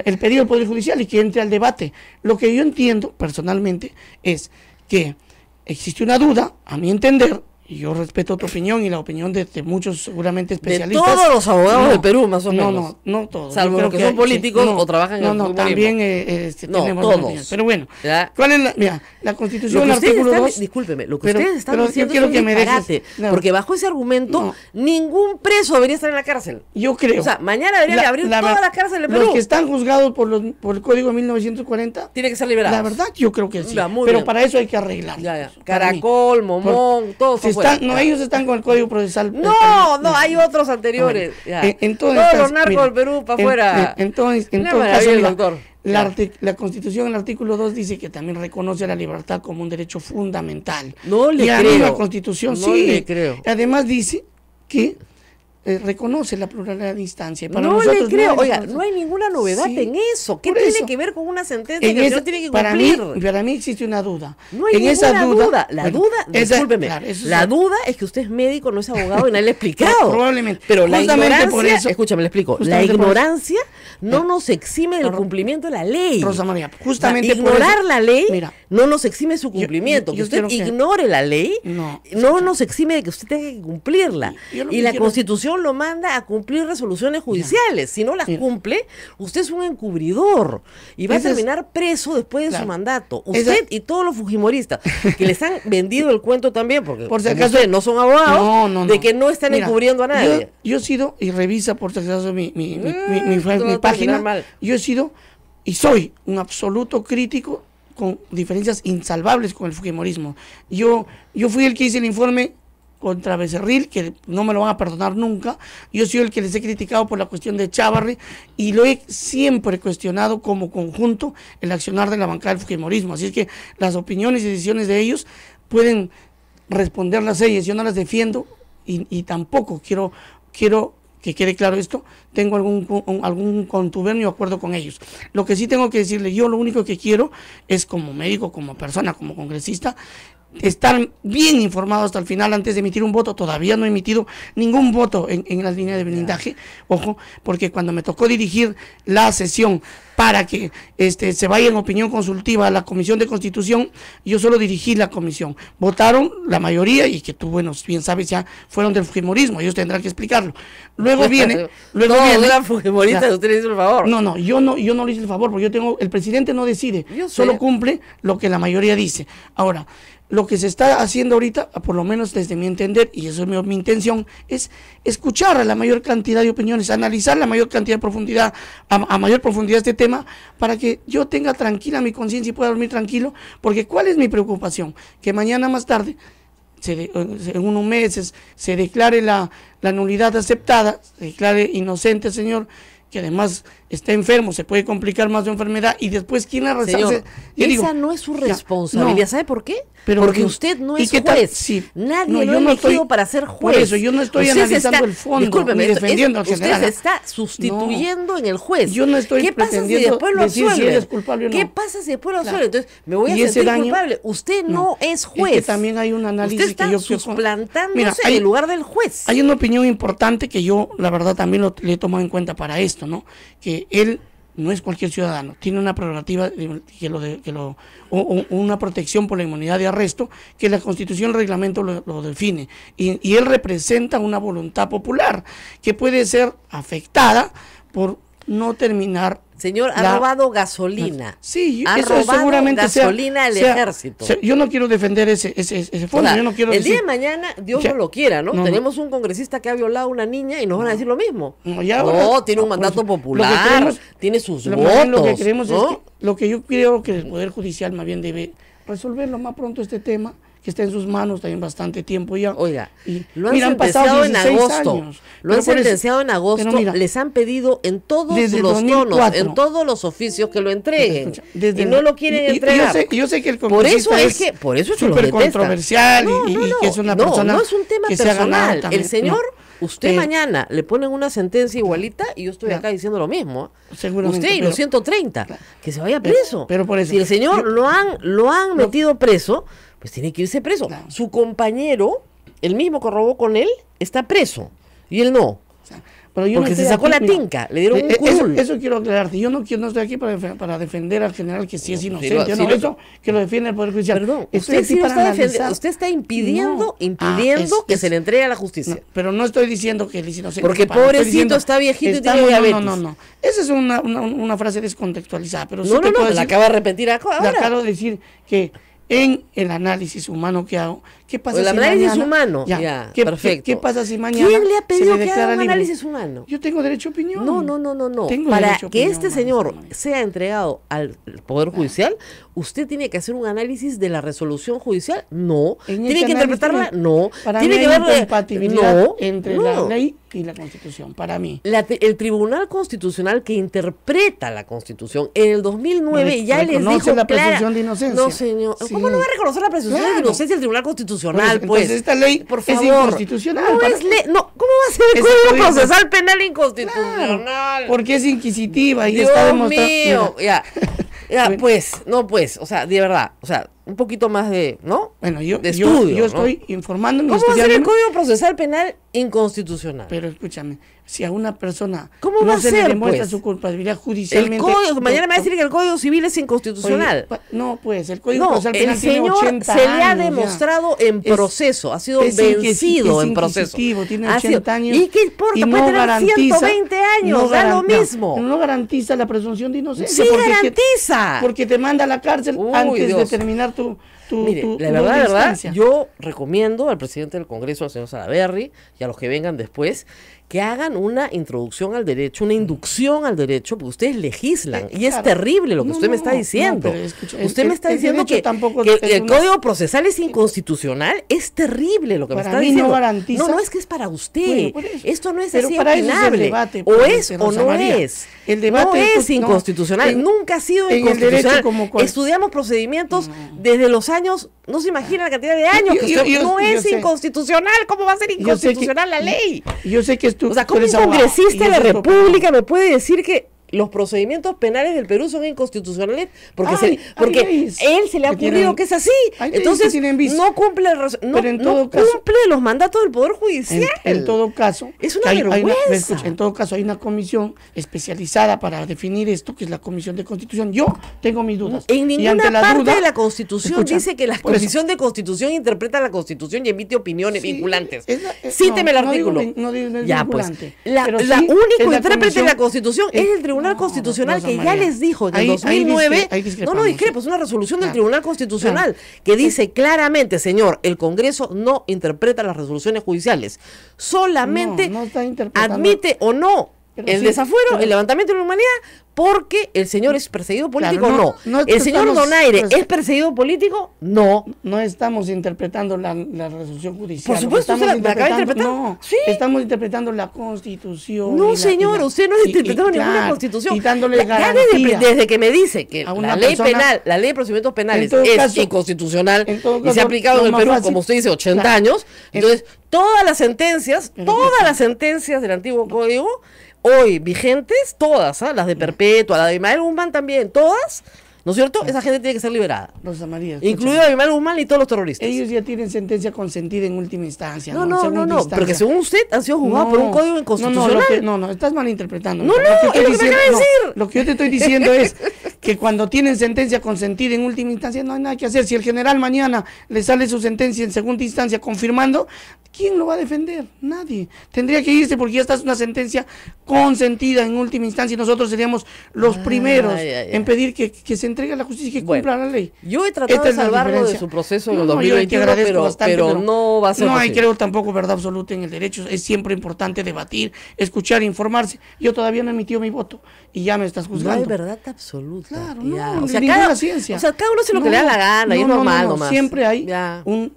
el pedido del Poder Judicial y que entre al debate. Lo que yo entiendo personalmente es que existe una duda, a mi entender, y yo respeto tu opinión y la opinión de muchos seguramente De especialistas. todos los abogados del Perú, más o menos. No todos. Salvo Yo creo los que son políticos o trabajan en el No, fútbol también No, tenemos todos. opinión. Pero bueno, Ya. ¿cuál es la Constitución, el Lo que ustedes artículo están, 2? discúlpeme, lo que pero- ustedes están pero yo diciendo quiero es un que me dejes- disparate, no. porque bajo ese argumento No. ningún preso debería estar en la cárcel. Yo creo. O sea, mañana deberían de abrir todas las cárceles de Perú. Los que están juzgados por el Código de 1940, Tiene que ser liberado. la verdad yo creo que sí. Ya, muy Pero bien. para eso hay que arreglar. Ya. Para mí. Caracol, Momón, todos Si afuera. están, no, Ya. ellos están con el Código Procesal. No, hay otros anteriores. Bueno, Ya. entonces, Todos los narcos del Perú para afuera. Entonces, Una todo maravilla, caso, mira, doctor. la Constitución, el artículo 2 dice que también reconoce la libertad como un derecho fundamental. No le y la creo. misma Constitución, No sí. le creo. Además dice que reconoce la pluralidad de instancia. Y para No le nosotros creo. hay Oiga, pluralidad. no hay ninguna novedad Sí, en eso. ¿Qué por tiene eso. que ver con una sentencia En que el esa- señor tiene que para cumplir? mí existe una duda. No hay en esa ninguna duda. La bueno, duda, discúlpeme, claro, eso la es- duda es que usted es médico, no es abogado y nadie le ha explicado. Probablemente. Pero la Justamente ignorancia, por eso- escúchame, le explico. La justamente por eso- ignorancia no Ya. nos exime del Ro- cumplimiento de la ley. Rosa María, O sea, justamente por ignorar eso- la ley Mira, no nos exime su cumplimiento. yo que usted quiero que- ignore la ley No, no nos exime de que usted tenga que cumplirla. Yo lo Y que la quiero- Constitución lo manda a cumplir resoluciones judiciales. Si no las Mira. cumple, usted es un encubridor y va a Ese es- terminar preso después de Claro. su mandato. Esa- Usted y todos los fujimoristas que les han vendido el cuento también, porque Por si como acaso- ustedes no son abogados, No. de que no están Mira, encubriendo a nadie. Yo he sido, y revisa por si acaso mi esto va a terminar página, mal. yo he sido y soy un absoluto crítico con diferencias insalvables con el fujimorismo. Yo fui el que hice el informe contra Becerril, que no me lo van a perdonar nunca. Yo soy el que les he criticado por la cuestión de Chávarri y lo he siempre cuestionado como conjunto el accionar de la bancada del fujimorismo. Así es que las opiniones y decisiones de ellos pueden responderlas ellas. Yo no las defiendo y tampoco quiero que quede claro esto, tengo algún contubernio acuerdo con ellos. Lo que sí tengo que decirle, yo lo único que quiero es como médico, como persona, como congresista, estar bien informado hasta el final antes de emitir un voto. Todavía no he emitido ningún voto en las líneas de blindaje, ojo, porque cuando me tocó dirigir la sesión para que se vaya en opinión consultiva a la Comisión de Constitución, yo solo dirigí la comisión. Votaron la mayoría, y que tú, bueno, bien sabes, ya fueron del fujimorismo, ellos tendrán que explicarlo. Luego viene... no era fujimorista, usted le hizo el favor. No, yo no le hice el favor, porque el presidente no decide, Yo sé. solo cumple lo que la mayoría dice. Ahora, lo que se está haciendo ahorita, por lo menos desde mi entender, y eso es mi intención, es escuchar a la mayor cantidad de opiniones, analizar la mayor cantidad de profundidad, a mayor profundidad este tema, para que yo tenga tranquila mi conciencia y pueda dormir tranquilo, porque ¿cuál es mi preocupación? Que mañana más tarde, en unos meses, se declare la nulidad aceptada, se declare inocente, señor, que además está enfermo, se puede complicar más su enfermedad, y después ¿quién la resarce? Señor, esa no es su responsabilidad. ¿Sabe por qué? Porque usted no es juez. Sí, Nadie lo ha elegido para ser juez. Por eso yo no estoy analizando el fondo, ni defendiendo al general. Usted se está sustituyendo en el juez. Yo no estoy ¿Qué pasa si después lo decir si absuelven? él es culpable o no. ¿Qué pasa si después lo absuelven? Entonces me voy a sentir culpable. Usted no es juez. Es que también hay un análisis usted está que yo suplantándose en el lugar del juez. Hay una opinión importante que yo, la verdad, también le he tomado en cuenta para esto, ¿no? Que él no es cualquier ciudadano, tiene una prerrogativa una protección por la inmunidad de arresto que la Constitución, el reglamento lo define, y él representa una voluntad popular que puede ser afectada por no terminar. Señor, ha robado gasolina. Sí, ha eso robado seguramente gasolina al ejército. Yo no quiero defender ese fondo. O sea, yo no quiero el decir, día de mañana, Dios no lo quiera, ¿no? Tenemos un congresista que ha violado a una niña y nos van a decir lo mismo. Tiene un mandato popular, tiene sus votos. Lo que queremos ¿no? es lo que yo creo que el Poder Judicial más bien debe resolver lo más pronto este tema, que está en sus manos también bastante tiempo ya. Oiga, y, lo han sentenciado en agosto. Lo han sentenciado en agosto. Mira, les han pedido en todos los 2004, tonos, en todos los oficios que lo entreguen. Desde y no lo quieren entregar. Yo sé que el congresista por eso es súper controversial y que es una persona no es un tema que personal. El señor, usted mañana le ponen una sentencia igualita y yo estoy acá diciendo lo mismo. Seguramente. Usted y los 130, que se vaya preso. Pero por eso, si el señor lo han metido preso, pues tiene que irse preso. Claro. Su compañero, el mismo que robó con él, está preso. Y él no. Pero yo porque no se sacó la tinca, le dieron un curul. Eso quiero aclararte. Yo no estoy aquí para defender al general que sí es inocente. Eso que lo defiende el Poder Judicial. Perdón, usted está impidiendo que se le entregue a la justicia. No, pero no estoy diciendo que él es inocente. Porque pobrecito está viejito y tiene diabetes. No. Esa es una frase descontextualizada. Pero sí la acaba de repetir ahora. Le acabo de decir que en el análisis humano que hago, ¿qué pasa si mañana? Humano, perfecto. ¿Qué pasa si mañana ¿Quién le ha pedido se le que haga un libre? análisis humano? Yo tengo derecho a opinión. No. Tengo Para derecho a que opinión, este señor sea entregado al Poder Judicial, usted tiene que hacer un análisis de la resolución judicial. No. Tiene que interpretarla. No. Para tiene mí que hay ver incompatibilidad entre la ley y la Constitución, para mí. El Tribunal Constitucional que interpreta la Constitución en el 2009 ya les dijo la presunción de inocencia. No, señor. Sí. ¿Cómo no va a reconocer la presunción de inocencia el Tribunal Constitucional? Entonces esta ley por favor, es inconstitucional. No es ley. No, ¿cómo va a ser el Código Procesal Penal inconstitucional? Claro, porque es inquisitiva y Dios está demostrado. Mío, o sea, de verdad, o sea, un poquito más de, ¿no? Bueno, yo estudio, estoy informándome. ¿Cómo va a ser el Código Procesal Penal inconstitucional? Pero escúchame, si a una persona no se le demuestra su culpabilidad judicialmente... Mañana me va a decir que el Código Civil es inconstitucional. No, pues, el Código Procesal Penal tiene 80 años. Se le ha demostrado en proceso, ha sido vencido en proceso. Tiene 80 años. ¿Y qué importa? Puede tener 120 años, da lo mismo. No garantiza la presunción de inocencia. Sí garantiza. Porque te manda a la cárcel antes de terminar tu la verdad, yo recomiendo al presidente del Congreso, al señor Salaverry, y a los que vengan después, que hagan una introducción al derecho, una inducción al derecho, porque ustedes legislan, y es terrible lo que usted me está diciendo. Usted me está diciendo que el Código Procesal es inconstitucional, es terrible lo que me está diciendo. No, es que es para usted. Esto no es así opinable. O es o no es. No es inconstitucional, nunca ha sido inconstitucional. Estudiamos procedimientos desde los años, no se imagina la cantidad de años que no es inconstitucional. ¿Cómo va a ser inconstitucional la ley? Yo sé que o sea, ¿cómo un congresista de la República me puede decir que los procedimientos penales del Perú son inconstitucionales porque, Hay leyes él se le ha que ocurrido tienen- que es así. hay leyes Entonces, que tienen vicio. no cumple, Pero en todo caso- cumple los mandatos del Poder Judicial. En todo caso, Es una que vergüenza. escucha, en todo caso hay una comisión especializada para definir esto, que es la Comisión de Constitución. Yo tengo mis dudas. En Y ninguna ante la parte duda- de la Constitución escucha, dice que la por eso- Comisión de Constitución interpreta la Constitución y emite opiniones Sí, vinculantes. es Cíteme no, el no digo artículo. no digo no es Ya, pues. vinculante, La pero la sí único es la intérprete de comisión- la Constitución es el Tribunal Constitucional, Rosa que ya María. les dijo en el Ahí 2009. ahí No, discrepamos. no discrepo, es una resolución del Claro. Tribunal Constitucional que dice claramente, señor, el Congreso no interpreta las resoluciones judiciales. Solamente No está interpretando. admite o no Pero el sí, desafuero, pero- el levantamiento de la humanidad, porque el señor es perseguido político Claro, o no. no El señor estamos- Donaire pues- es perseguido político, no. No estamos interpretando la resolución judicial. Por Lo que supuesto, estamos usted la acaba de interpretar. No, Sí. estamos interpretando la Constitución. No, y la- señor, y la- usted no ha y- interpretado ninguna claro, constitución. Y dándole Ya garantía. desde que me dice que a la una ley persona- penal, la ley de procedimientos penales En todo es caso- inconstitucional en todo y se ha caso, aplicado lo en el más Perú, fácil- como usted dice, 80 claro. años. Entonces, todas las sentencias del antiguo código, hoy vigentes, todas, las de Perpetua, la de Abimael Guzmán también, todas, ¿no es cierto? Esa gente tiene que ser liberada. Rosa María, escucha. Incluido Abimael Guzmán y todos los terroristas. Ellos ya tienen sentencia consentida en última instancia. No, En no, segunda no, instancia. porque según usted han sido juzgados por un código inconstitucional. No, estás malinterpretando. No, Lo que no, estoy es lo que me acaba de decir. Lo que yo te estoy diciendo es que cuando tienen sentencia consentida en última instancia no hay nada que hacer. Si el general mañana le sale su sentencia en segunda instancia confirmando, ¿quién lo va a defender? Nadie. Tendría que irse porque ya está una sentencia consentida en última instancia y nosotros seríamos los primeros en pedir que se entregue a la justicia y que Bueno, cumpla la ley. Yo he tratado Esta de es la salvarlo de diferencia. su proceso en el No, yo te 2021, agradezco bastante, pero no va a ser no hay, posible. creo, tampoco verdad absoluta en el derecho. Es siempre importante debatir, escuchar, informarse. Yo todavía no he emitido mi voto y ya me estás No hay juzgando. verdad absoluta. Claro, Ya. no, O sea, ninguna cada, ciencia. o sea, cada uno hace lo que le da la gana, y es normal nomás. Siempre hay Ya. un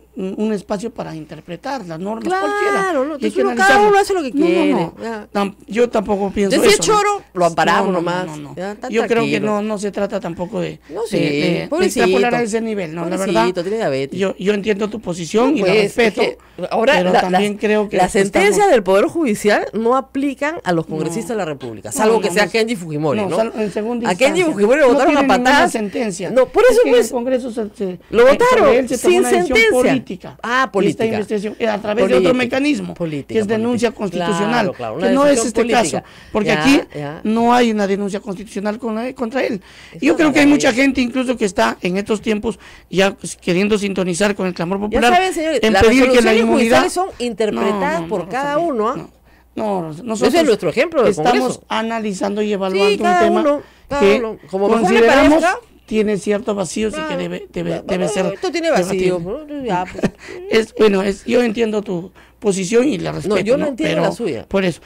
espacio para interpretar las normas Claro, cualquiera. no, Y hay entonces que cada analizarlo. uno hace lo que quiere, ya. Yo tampoco pienso Entonces, eso. si es choro, lo amparamos nomás. No. Ya, está Yo creo que tranquilo. no se trata tampoco de, No, sí, de pobrecito. extrapolar a ese nivel. No, la verdad. Pobrecito, tiene diabetes. Yo entiendo tu posición y la Pues, respeto. es que ahora pero también las, creo que las sentencias estamos- del Poder Judicial no aplican a los congresistas de la República, salvo que sea Kenji Fujimori, ¿no? En segunda A Kenji instancia. Fujimori lo No votaron a tiene ninguna patadas. sentencia. No, por Es eso que en pues el Congreso lo sobre votaron él se tomó sin una decisión sentencia. política. Ah, Y política. esta investigación, a través de otro mecanismo, Política, que es denuncia política. constitucional, Claro, claro, una que no es decisión este política. caso, porque Ya, aquí ya. no hay una denuncia constitucional contra él. Es Yo una creo que hay maravilla. mucha gente incluso que está en estos tiempos ya pues, queriendo sintonizar con el clamor Ya popular saben, señores, en las pedir que la resoluciones inmunidad judiciales son interpretadas por cada Rosa, uno, ¿ah? No, nosotros Ese es nuestro ejemplo del estamos Congreso. analizando y evaluando Sí, cada un tema uno, cada que uno. Como mejor le consideramos parezca. tiene ciertos vacíos y que debe ser Esto tiene vacío. debatido. Ya, pues. Yo entiendo tu posición y la respeto. yo no entiendo Pero la suya. Por eso.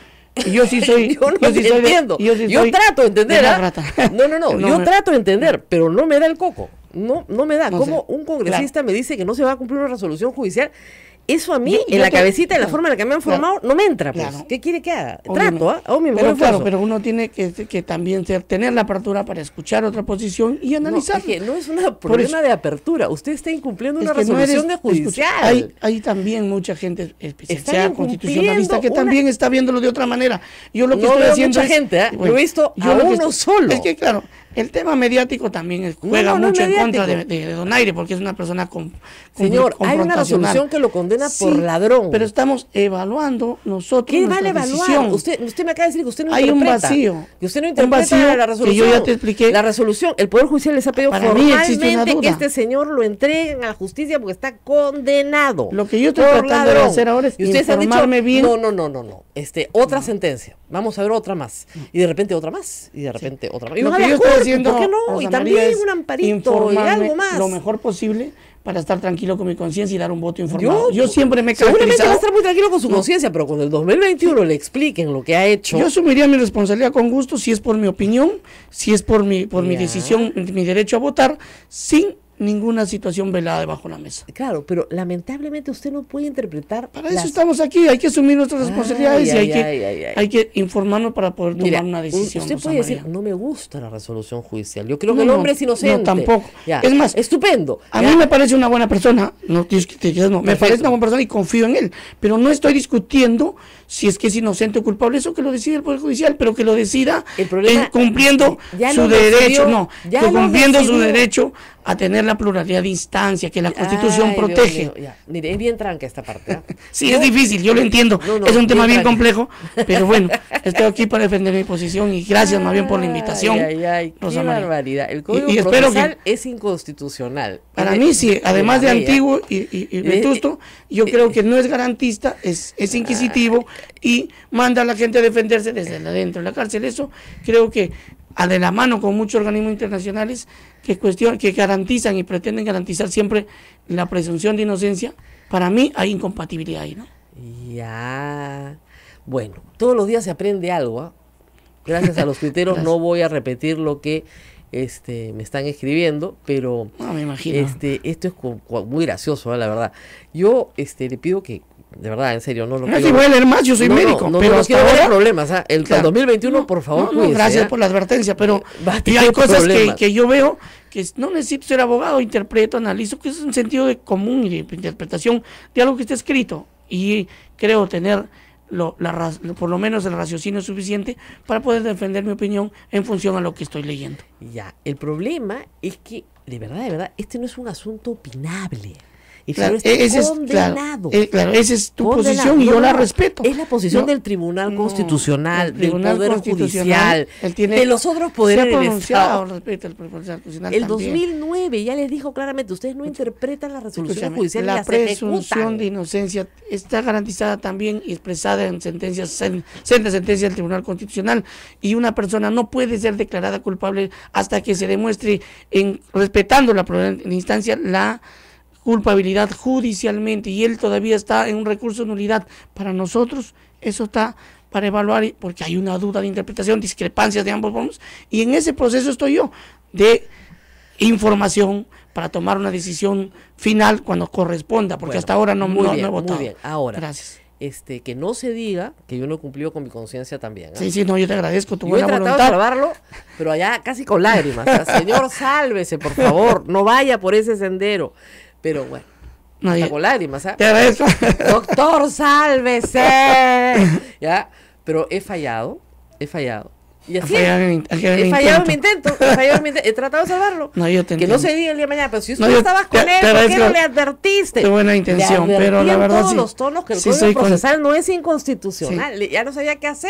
Yo sí soy. Yo no sí soy de- entiendo. yo sí Yo soy trato de entender. de la ¿ah? rata. No. Yo me- trato de entender, pero no me da el coco. No me da. No Como sé. un congresista me dice que no se va a cumplir una resolución judicial. Eso a mí, Yo en la te- cabecita, en la claro, forma en la que me han claro, formado, no me entra. Pues. claro. ¿Qué quiere que haga? Obviamente. Trato, hago mi mejor Pero esfuerzo. claro, pero uno tiene que también tener la apertura para escuchar otra posición y No, analizar. es que no es un problema de apertura. Usted está incumpliendo una resolución de judicial. Hay también mucha gente especializada, Están constitucionalista, que incumpliendo también está viéndolo de otra manera. Yo lo que No estoy veo haciendo mucha es, gente, ¿eh? bueno, Yo he visto yo a lo que uno solo. Es que claro, el tema mediático también juega no es mucho en contra mediático. de Donaire, porque es una persona Señor, hay una confrontacional. resolución que lo condena por Sí, ladrón. Pero estamos evaluando nosotros ¿Qué nuestra vale evaluar? decisión. Usted me acaba de decir que usted no Hay un interpreta. vacío. Que usted no Un interpreta vacío la que resolución. yo ya te expliqué. La resolución, el Poder Judicial les ha pedido Para mí existe una formalmente que duda. este señor lo entreguen a la justicia porque está condenado. Lo que yo estoy por tratando de ladrón. hacer ahora es Y ustedes han dicho, informarme bien. no. Otra sentencia. Vamos a ver otra más. Y de repente otra más. Y de repente otra más. Y Lo van que a yo la estoy corte, haciendo, ¿por qué no? Rosa Y María, también es un amparito y informarme algo más. lo mejor posible para estar tranquilo con mi conciencia y dar un voto informado. Yo siempre me he Seguramente va a caracterizado. estar muy tranquilo con su conciencia, pero cuando el 2021 le expliquen lo que ha hecho. Yo asumiría mi responsabilidad con gusto si es por mi opinión, si es por mi Ya. decisión, mi derecho a votar, sin ninguna situación velada debajo de la mesa. Claro, pero lamentablemente usted no puede interpretar. Para eso estamos aquí, hay que asumir nuestras responsabilidades y ay. hay que informarnos para poder tomar Mira, una decisión. usted Rosa puede decir, María. no me gusta la resolución judicial. Yo creo No, que el no, hombre es inocente. no, tampoco. Ya, Es más, estupendo. A Ya. mí me parece una buena persona, no, Dios que te digas, no, me Perfecto. parece una buena persona y confío en él, pero no estoy discutiendo si es que es inocente o culpable, eso que lo decide el Poder Judicial, pero que lo decida El problema- cumpliendo ya su lo derecho, decidió, ya lo cumpliendo su decidió. derecho a tener la pluralidad de instancia que la Constitución Ay, Dios protege. mío, ya. Mire, es bien tranca esta parte. ¿Ah? Sí, Yo- es difícil, yo lo entiendo, No, no, es un tema bien tranca. complejo, pero bueno, estoy aquí para defender mi posición y gracias más bien por la invitación. Ay, qué Rosa María. barbaridad. El Código Y espero Procesal que- es inconstitucional. Para Es mí sí, además de la ley, ¿ah? antiguo y vetusto, yo creo que no es garantista, es inquisitivo y manda a la gente a defenderse desde adentro de la cárcel. Eso creo que de la mano con muchos organismos internacionales que garantizan y pretenden garantizar siempre la presunción de inocencia, para mí hay incompatibilidad ahí, ¿no? Ya. Bueno, todos los días se aprende algo. ¿Ah? Gracias a los tuiteros no voy a repetir lo que me están escribiendo, pero No, me imagino. esto es muy gracioso, ¿eh? La verdad. Yo le pido que, de verdad, en serio, no lo No, si voy a leer más, yo soy médico, no, pero no hasta quiero ver ahora... problemas. ¿Ah? El Claro. 2021, por favor, No, cuídese, gracias ¿ah? por la advertencia, pero Va a y tener hay cosas problemas. que yo veo que no necesito ser abogado, interpreto, analizo, que es un sentido de común y de interpretación de algo que está escrito. Y creo tener por lo menos el raciocinio suficiente para poder defender mi opinión en función a lo que estoy leyendo. Ya, el problema es que, de verdad, este no es un asunto opinable. El Claro, señor está ese es, condenado. claro, esa es tu Condenado. posición y No, yo la no, respeto. Es la posición No, del Tribunal no, Constitucional, el del Tribunal Poder Constitucional, Judicial, él tiene- de los otros Se poderes ha del pronunciado Estado. respecto al Poder Constitucional El también. 2009 ya les dijo claramente, ustedes no interpretan las resoluciones Escúchame, judiciales y la las presunción ejecutan. de inocencia está garantizada también y expresada en sentencias del Tribunal Constitucional, y una persona no puede ser declarada culpable hasta que se demuestre, respetando la probabilidad de instancia, la culpabilidad judicialmente, y él todavía está en un recurso de nulidad. Para nosotros eso está para evaluar, porque hay una duda de interpretación, discrepancias de ambos bonos, y en ese proceso estoy yo de información para tomar una decisión final cuando corresponda, porque Bueno, hasta ahora no muy bien, he votado. Muy bien, ahora, Gracias. que no se diga que yo no he cumplido con mi conciencia también. ¿Ah? Sí, no, yo te agradezco tu Yo he buena tratado de voluntad. salvarlo, pero allá casi con lágrimas. ¿Ah? Señor, sálvese, por favor, no vaya por ese sendero. Pero bueno, No, hasta ya- con lágrimas. ¿Ah? Te agradezco. Doctor, sálvese. ¿Ya? Pero he fallado. Y así Fallado es. en He fallado en mi intento. He tratado de salvarlo. No, yo te que entiendo. no se diga el día de mañana, pero si usted No, yo estabas te- con él, te ¿por qué agradezco no le advertiste? de buena intención, Le pero advertí la en verdad todos sí. los tonos que el Sí, Código soy con- Procesal no es inconstitucional. Ya no sabía qué hacer.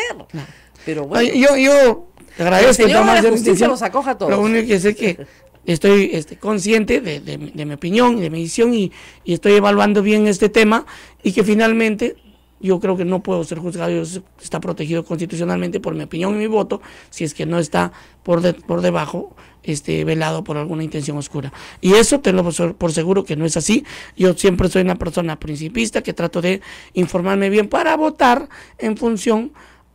Pero bueno. Ay, yo te agradezco El señor de la hacer justicia intención. los acoja a todos. Lo único que sé es que estoy consciente de mi opinión y de mi decisión, y estoy evaluando bien este tema, y que finalmente yo creo que no puedo ser juzgado, está protegido constitucionalmente por mi opinión y mi voto, si es que no está por debajo, velado por alguna intención oscura. Y eso te lo por seguro que no es así. Yo siempre soy una persona principista que trato de informarme bien para votar en función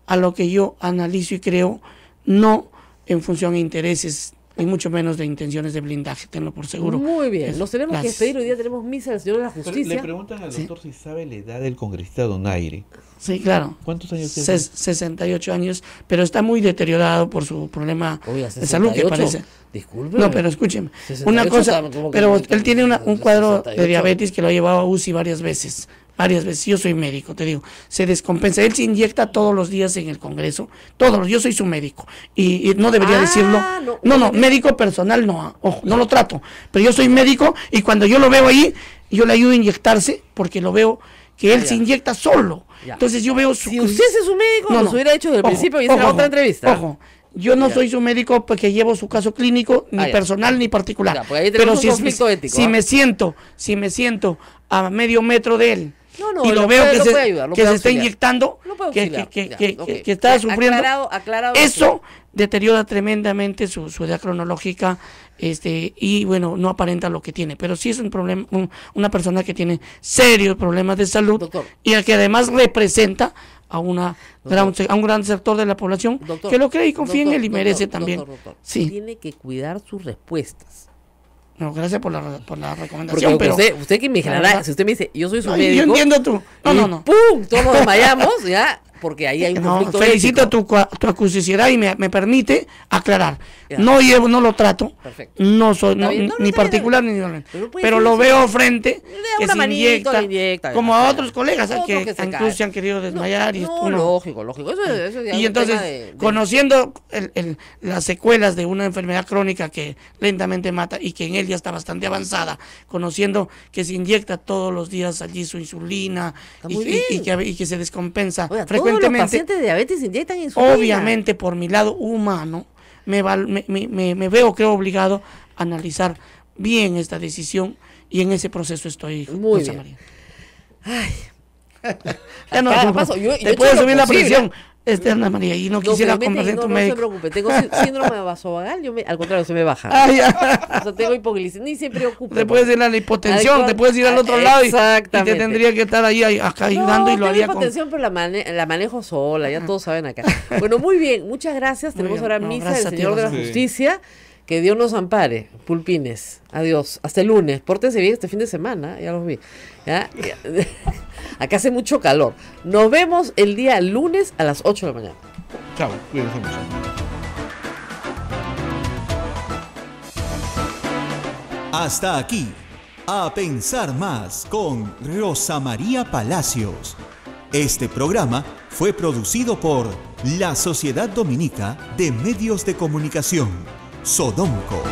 a lo que yo analizo y creo, no en función a intereses y mucho menos de intenciones de blindaje, tenlo por seguro. Muy bien. Eso. Nos tenemos Gracias. que despedir. Hoy día tenemos misa del Señor de la Le Justicia. preguntan al doctor si sabe la edad del congresista Donaire. Sí, claro. ¿Cuántos años tiene? 68 años, pero está muy deteriorado por su problema Oiga, de salud, que 68. parece. Disculpe. No, pero escúcheme. 68 Una cosa, está como que pero muy- él tiene un cuadro de 68. diabetes que lo ha llevado a UCI varias veces. Yo soy médico, te digo, se descompensa. Él se inyecta todos los días en el Congreso, yo soy su médico, y no debería decirlo. No, médico personal no, ojo, no lo trato, pero yo soy médico, y cuando yo lo veo ahí, yo le ayudo a inyectarse, porque lo veo que él ya. se inyecta solo. Ya. Entonces yo veo su... Si usted es su médico, nos hubiera hecho desde el Ojo, principio y esa era ojo, otra entrevista. Ojo, yo no soy su médico porque llevo su caso clínico, ni ya. personal ni particular. Ya, porque ahí tenemos un conflicto ético, si ¿ah? si me siento a medio metro de él, No, y lo lo veo puede- que lo se, puede ayudar, lo que puede se está auxiliar. inyectando, Lo puede que auxiliar. Ya, ok. está Ya, sufriendo, aclarado. eso deteriora tremendamente su edad cronológica, y bueno, no aparenta lo que tiene, pero sí es un problema, una persona que tiene serios problemas de salud, Doctor. y que además representa a un gran sector de la población Doctor, que lo cree y confía en doctor, él, y merece doctor, también. doctor. Sí, Tiene que cuidar sus respuestas. no, gracias por la Porque recomendación, pero usted que me la dijera, verdad- si usted me dice, yo soy su no, médico. yo entiendo tú. y No. ¡pum! Todos nos desmayamos, ¿ya? porque ahí hay un No, conflicto felicito ético. tu acuciosidad y me permite aclarar. Ya. No lo trato. Perfecto. No soy Está bien, no, ni está bien, particular está ni bien. violento. Pero Pero lo puede ser, veo frente Le da que una se manito, le inyecta, como ya, a ya. otros colegas Otro que que se incluso cae. se han querido desmayar. y No, uno- lógico. Eso ya es Y un entonces, tema de- conociendo las secuelas de una enfermedad crónica que lentamente mata y que en él ya está bastante avanzada, conociendo que se inyecta todos los días allí su insulina Está muy bien. y que se descompensa Oiga, todos los frecuentemente, pacientes de diabetes inyectan insulina. obviamente por mi lado humano, me creo obligado a analizar bien esta decisión y en ese proceso estoy. Muy Rosa bien. María. Ay, Ya no, cada paso, yo he te hecho puede lo subir la posible. presión, Ana María, y no quisiera felizmente, conversar no con tu se médico. preocupe, tengo síndrome vasovagal, al contrario, se me baja. Ah, ya. O sea, tengo hipoglicemia, ni se preocupe. Te puedes ir a la hipotensión, te puedes ir al otro lado y te tendría que estar ahí acá ayudando y lo haría con... con... hipotensión, pero la manejo sola, ya todos saben acá. Bueno, muy bien, muchas gracias. Muy Tenemos bien. ahora No, misa gracias del a ti, Señor de la Rosa. Justicia. Que Dios nos ampare, pulpines. Adiós. Hasta el lunes. Pórtense bien este fin de semana. Ya los vi. ¿Ya? Acá hace mucho calor. Nos vemos el día lunes a las 8 de la mañana. Chao, cuídense mucho. Hasta aquí, A Pensar Más con Rosa María Palacios. Este programa fue producido por la Sociedad Dominica de Medios de Comunicación, Sodomco.